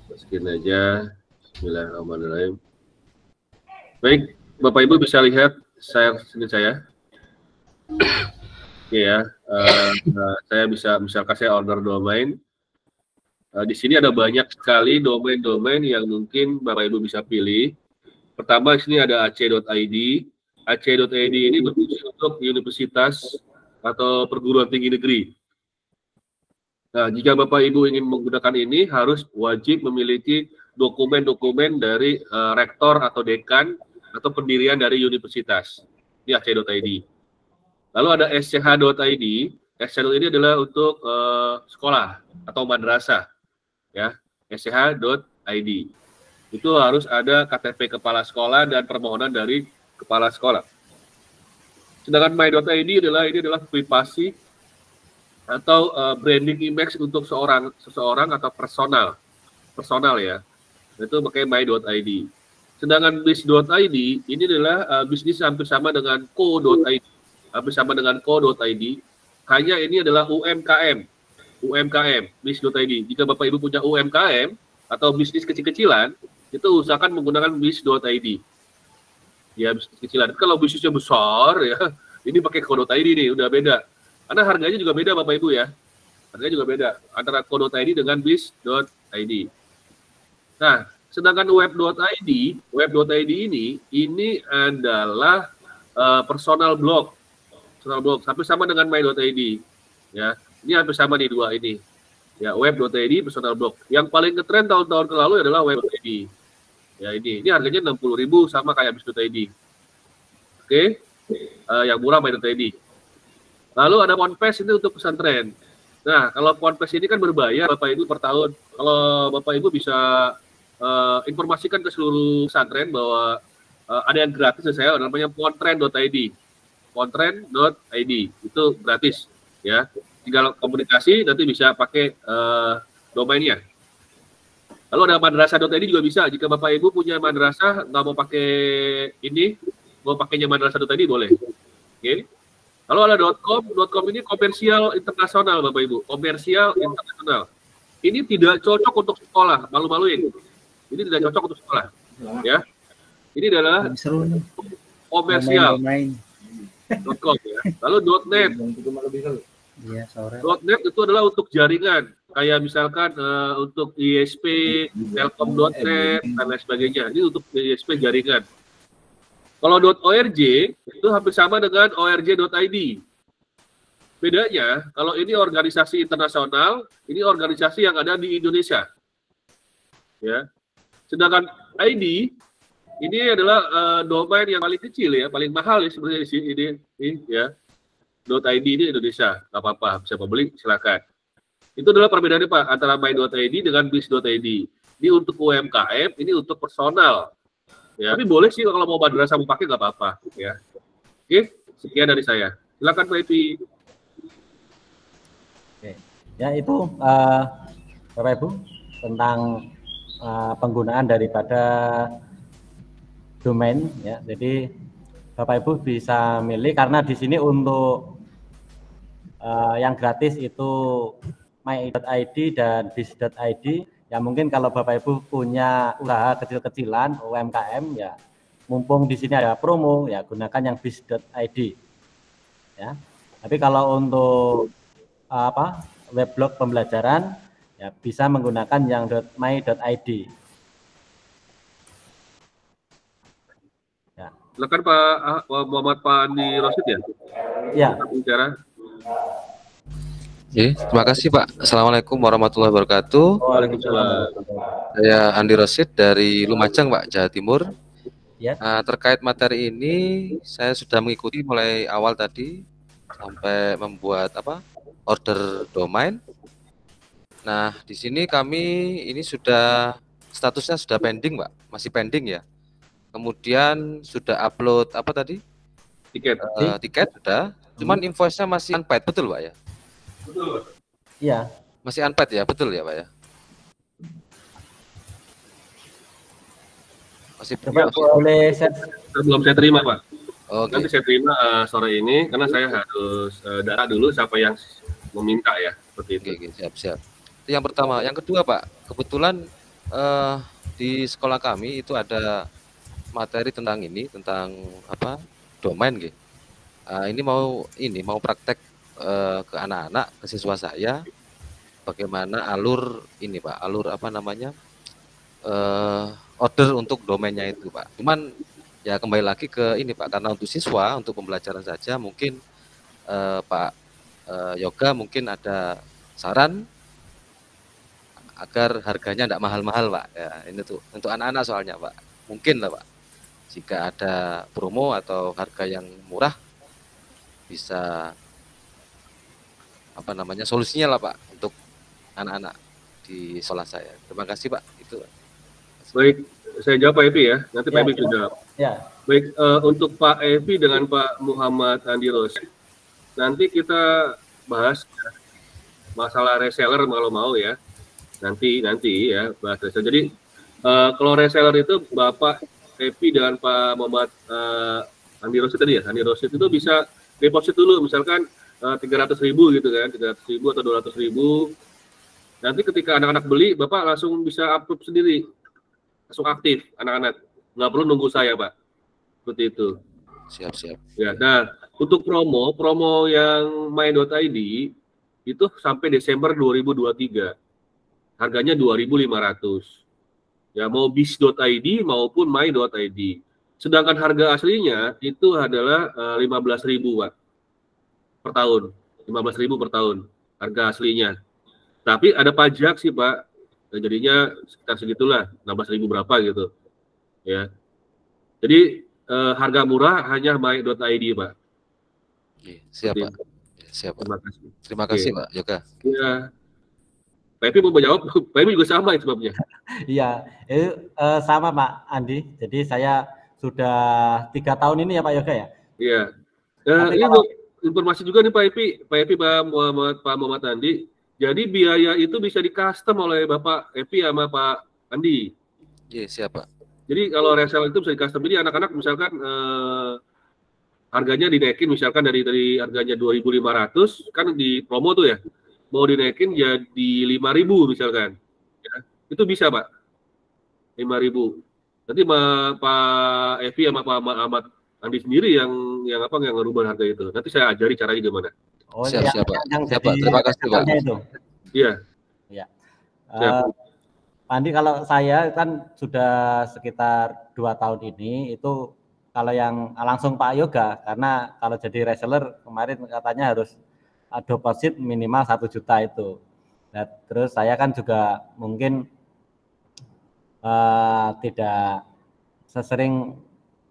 Masukin aja. Bismillahirrahmanirrahim. Baik, Bapak Ibu bisa lihat share screen saya. Oke ya. Saya bisa misalkan saya order domain. Di sini ada banyak sekali domain-domain yang mungkin Bapak Ibu bisa pilih. Pertama, di sini ada ac.id. ac.id ini berfungsi untuk universitas atau perguruan tinggi negeri. Nah, jika Bapak Ibu ingin menggunakan ini, harus wajib memiliki dokumen-dokumen dari rektor atau dekan atau pendirian dari universitas. Ini ac.id. Lalu ada sch.id. sch.id adalah untuk sekolah atau madrasah. Ya, sch.id. Itu harus ada KTP kepala sekolah dan permohonan dari kepala sekolah. Sedangkan my.id adalah privasi atau branding image untuk seseorang atau personal ya. Itu pakai my.id. Sedangkan bis.id ini adalah bisnis hampir sama dengan co.id. Hampir sama dengan co.id. Hanya ini adalah UMKM, bis.id. Jika Bapak Ibu punya UMKM atau bisnis kecil-kecilan, itu usahakan menggunakan bis.id. Ya, bisnis kecilan. Kalau bisnisnya besar ya, ini pakai co.id nih, udah beda. Karena harganya juga beda Bapak Ibu ya. Harganya juga beda antara co.id dengan bis.id. Nah, sedangkan web.id ini adalah personal blog. Personal blog hampir sama dengan my.id. Ya, ini hampir sama nih dua ini. Ya, web.id personal blog. Yang paling ngetren tahun-tahun ke lalu adalah web.id. Ya, ini harganya 60.000 sama kayak bis.id. Oke. Yang murah my.id. Lalu ada Ponpes ini untuk pesantren. Nah, kalau Ponpes ini kan berbayar Bapak Ibu per tahun. Kalau Bapak Ibu bisa informasikan ke seluruh pesantren bahwa ada yang gratis saya namanya pontren.id. Pontren.id itu gratis ya. Tinggal komunikasi nanti bisa pakai domainnya. Lalu ada madrasah.id juga bisa. Jika Bapak Ibu punya madrasah nggak mau pakai ini, mau pakainya madrasah tadi boleh. Oke. Kalau ada .com ini komersial internasional Bapak Ibu, komersial internasional. Ini tidak cocok untuk sekolah, malu-maluin. Ini tidak cocok untuk sekolah, ya. Ini adalah komersial. .com ya. Lalu .net. .net itu adalah untuk jaringan, kayak misalkan untuk ISP, Telkom.net dan lain sebagainya. Ini untuk ISP jaringan. Kalau .org itu hampir sama dengan org.id. Bedanya, kalau ini organisasi internasional, ini organisasi yang ada di Indonesia. Ya. Sedangkan ID ini adalah domain yang paling kecil ya, paling mahal ya sebenarnya di sini ini ya. .id ini Indonesia, nggak apa-apa, bisa membeli silakan. Itu adalah perbedaannya Pak antara my.id dengan bis.id. Ini untuk UMKM, ini untuk personal. Ya, tapi boleh sih kalau mau madrasah mau pakai nggak apa-apa ya. Oke, sekian dari saya. Silakan Pak Epi. Oke. Ya itu Bapak Ibu tentang penggunaan daripada domain ya. Jadi Bapak Ibu bisa milih karena di sini untuk yang gratis itu my.id dan bis.id. Ya mungkin kalau Bapak Ibu punya usaha kecil-kecilan UMKM ya, mumpung di sini ada promo ya gunakan yang bis.id. Ya. Tapi kalau untuk weblog pembelajaran ya bisa menggunakan yang .my.id. Ya. Silakan Pak Muhammad Andi Rosid ya. Ya. Bicara. Oke, terima kasih Pak. Assalamualaikum warahmatullahi wabarakatuh. Waalaikumsalam. Saya Andi Rosid dari Lumajang, Pak, Jawa Timur. Ya. Terkait materi ini, saya sudah mengikuti mulai awal tadi sampai membuat order domain. Nah, di sini kami ini sudah statusnya sudah pending, Pak, masih pending ya. Kemudian sudah upload tiket, tiket sudah. Cuman invoice-nya masih unpaid, betul Pak ya? Betul. Iya. Masih unpaid ya, betul ya Pak ya? Masih boleh belum saya terima Pak. Oke. Nanti saya terima sore ini karena saya harus data dulu siapa yang meminta ya, seperti itu. Oke, siap. Itu yang pertama. Yang kedua Pak, kebetulan di sekolah kami itu ada materi tentang domain gitu. Ini mau praktek ke anak-anak, ke siswa saya, bagaimana alur order untuk domainnya itu Pak. Cuman ya kembali lagi ke ini Pak, karena untuk siswa, untuk pembelajaran saja mungkin Pak Yoga mungkin ada saran agar harganya tidak mahal-mahal Pak. Ya, ini tuh untuk anak-anak soalnya Pak. Mungkin lah Pak, jika ada promo atau harga yang murah bisa solusinya lah Pak untuk anak-anak di sekolah saya. Terima kasih Pak. Itu. Baik, saya jawab Pak Epi ya. Nanti Pak Epi bisa jawab. Ya. Baik, untuk Pak Epi dengan Pak Muhammad Andi Rosid, nanti kita bahas masalah reseller kalau mau ya. Nanti ya bahas reseller. Jadi kalau reseller itu Bapak Epi dengan Pak Muhammad Andi Rosid tadi ya. Andi Rosid itu bisa deposit dulu misalkan 300.000 gitu kan, 300.000 atau 200.000. Nanti ketika anak-anak beli, Bapak langsung bisa upload sendiri, langsung aktif anak-anak, nggak perlu nunggu saya Pak, seperti itu. Siap. Ya, nah untuk promo yang my.id itu sampai Desember 2023, harganya 2.500. Ya mau bis.id maupun my.id. Sedangkan harga aslinya itu adalah 15.000 Pak. Per tahun, 15.000 per tahun harga aslinya. Tapi ada pajak sih Pak, jadinya sekitar segitulah, 16.000 berapa gitu, ya. Jadi harga murah hanya my.id Pak. Oke, siap Pak. Siap. Terima kasih. Terima kasih Pak Yoga. Ya. Pak Epi mau menjawab, Pak Epi juga sama sebabnya. Iya, itu sama Pak Andi. Jadi saya sudah 3 tahun ini ya Pak Yoga ya. Iya. Ini informasi juga nih Pak Epi, Pak Muhammad Andi. Jadi biaya itu bisa di custom oleh Bapak Epi sama Pak Andi. Iya, siap Pak. Jadi kalau reseller itu bisa di custom. Jadi anak-anak misalkan harganya dinaikin misalkan dari harganya 2.500 kan di promo tuh ya. Mau dinaikin jadi 5.000 misalkan. Ya, itu bisa, Pak. 5.000. Nanti Pak Evi sama Pak Ahmad Andi sendiri yang ngerubah harga itu. Nanti saya ajari caranya gimana. Oh, siap, Pak. Siap, Pak. Terima kasih, Pak. Iya. Ya. Pak Andi, kalau saya kan sudah sekitar 2 tahun ini, itu kalau yang langsung Pak Yoga, karena kalau jadi reseller kemarin katanya harus deposit minimal 1 juta itu. Nah, terus saya kan juga mungkin tidak sesering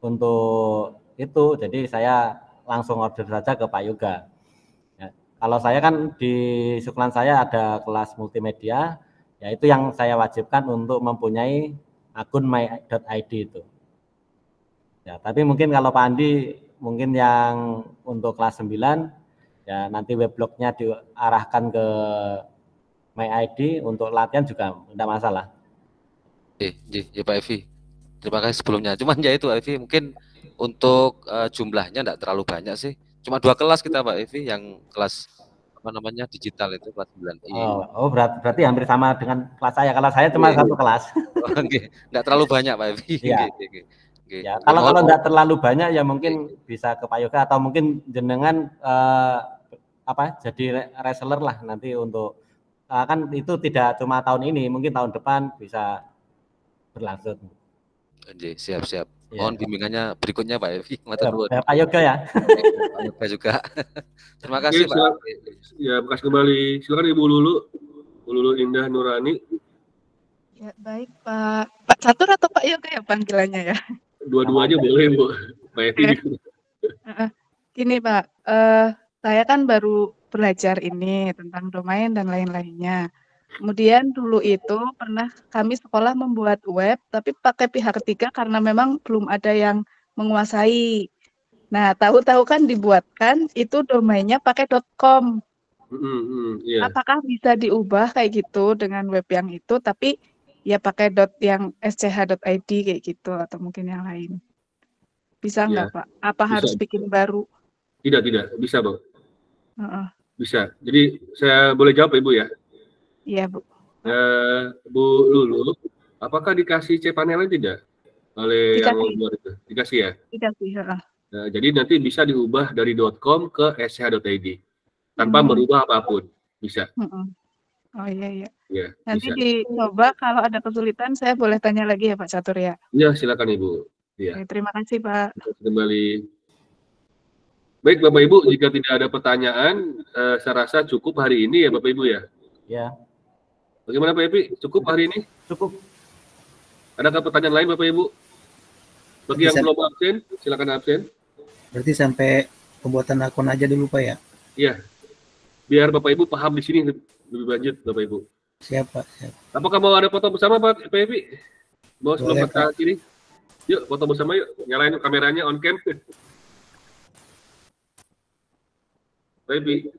untuk itu, jadi saya langsung order saja ke Pak Yoga. Ya, kalau saya kan di Suklan saya ada kelas multimedia, ya itu yang saya wajibkan untuk mempunyai akun my.id itu. Ya, tapi mungkin kalau Pak Andi mungkin yang untuk kelas 9 ya nanti weblognya diarahkan ke my.id untuk latihan juga tidak masalah. Ya Pak Evi. Terima kasih sebelumnya. Cuman ya itu Pak Evi, mungkin untuk jumlahnya tidak terlalu banyak sih. Cuma 2 kelas kita Pak Evi, yang kelas digital itu kelas 9. Oh, berarti hampir sama dengan kelas saya. Kalau saya cuma 1 kelas. Oke, enggak terlalu banyak Pak Evi. Ya. Ya, kalau enggak terlalu banyak ya mungkin bisa ke Pak Yoga atau mungkin jenengan jadi reseller lah nanti untuk kan itu tidak cuma tahun ini, mungkin tahun depan bisa berlangsung. Siap. Mohon bimbingannya berikutnya Pak Evi. Pak Yoga ya. Pak Yoga juga. Terima kasih Pak. Ya, bekas kembali. Silakan Ibu Lulu Indah Nurani. Ya, baik Pak Catur atau Pak Yoga ya panggilannya ya? Dua-duanya boleh Bu. Pak Evi. Gini Pak, saya kan baru belajar ini tentang domain dan lain-lainnya. Kemudian dulu itu pernah kami sekolah membuat web, tapi pakai pihak ketiga karena memang belum ada yang menguasai. Nah, tahu-tahu kan dibuatkan itu domainnya pakai .com. Yeah. Apakah bisa diubah kayak gitu dengan web yang itu, tapi ya pakai yang sch.id kayak gitu atau mungkin yang lain? Bisa nggak Pak? Apa bisa. Harus bikin baru? Tidak, bisa Bang. Bisa. Jadi saya boleh jawab Ibu ya? Iya Bu. Bu Lulu, apakah dikasih cPanel tidak oleh yang membuat itu? Dikasih ya? Dikasih. Nah, jadi nanti bisa diubah dari .com ke sch.id tanpa merubah apapun, bisa. Oh iya. Ya, nanti bisa. Dicoba, kalau ada kesulitan saya boleh tanya lagi ya Pak Catur ya? Iya, silakan Ibu. Ya. Oke, terima kasih Pak. Kembali. Baik Bapak Ibu, jika tidak ada pertanyaan, saya rasa cukup hari ini ya Bapak Ibu ya? Ya. Bagaimana Pak Evi? Cukup hari ini? Cukup. Adakah pertanyaan lain Bapak Ibu? Bagi yang belum absen, silakan absen. Berarti sampai pembuatan akun aja dulu Pak ya? Iya. Biar Bapak Ibu paham di sini lebih lanjut Bapak Ibu. Siap Pak. Apakah mau ada foto bersama Pak Evi? Mau sebelum kita akhiri? Yuk foto bersama yuk. Nyalain kameranya on cam. Pak Evi.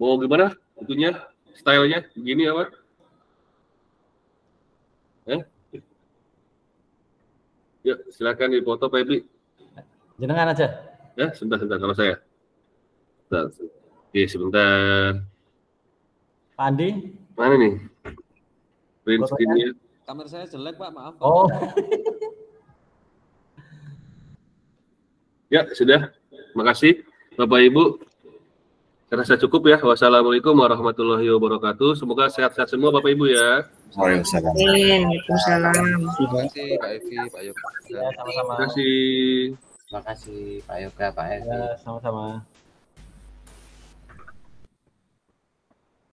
Mau gimana? Itunya, stylenya begini apa? Yuk, silakan dipoto Pak Evi. Jenengan aja. Ya, sebentar kalau saya. Oke, sebentar. Pak Andi? Mana nih? Print screen-nya. Kamera saya jelek Pak, maaf. Oh. Ya, sudah. Makasih Bapak Ibu. Saya rasa cukup ya. Wassalamualaikum warahmatullahi wabarakatuh. Semoga sehat-sehat semua Bapak Ibu ya. Waalaikumsalam. Terima kasih Pak Evi, Pak Yoga. Ya, sama-sama. Terima kasih. Terima kasih Pak Yoga, Pak Evi. Ya, sama-sama.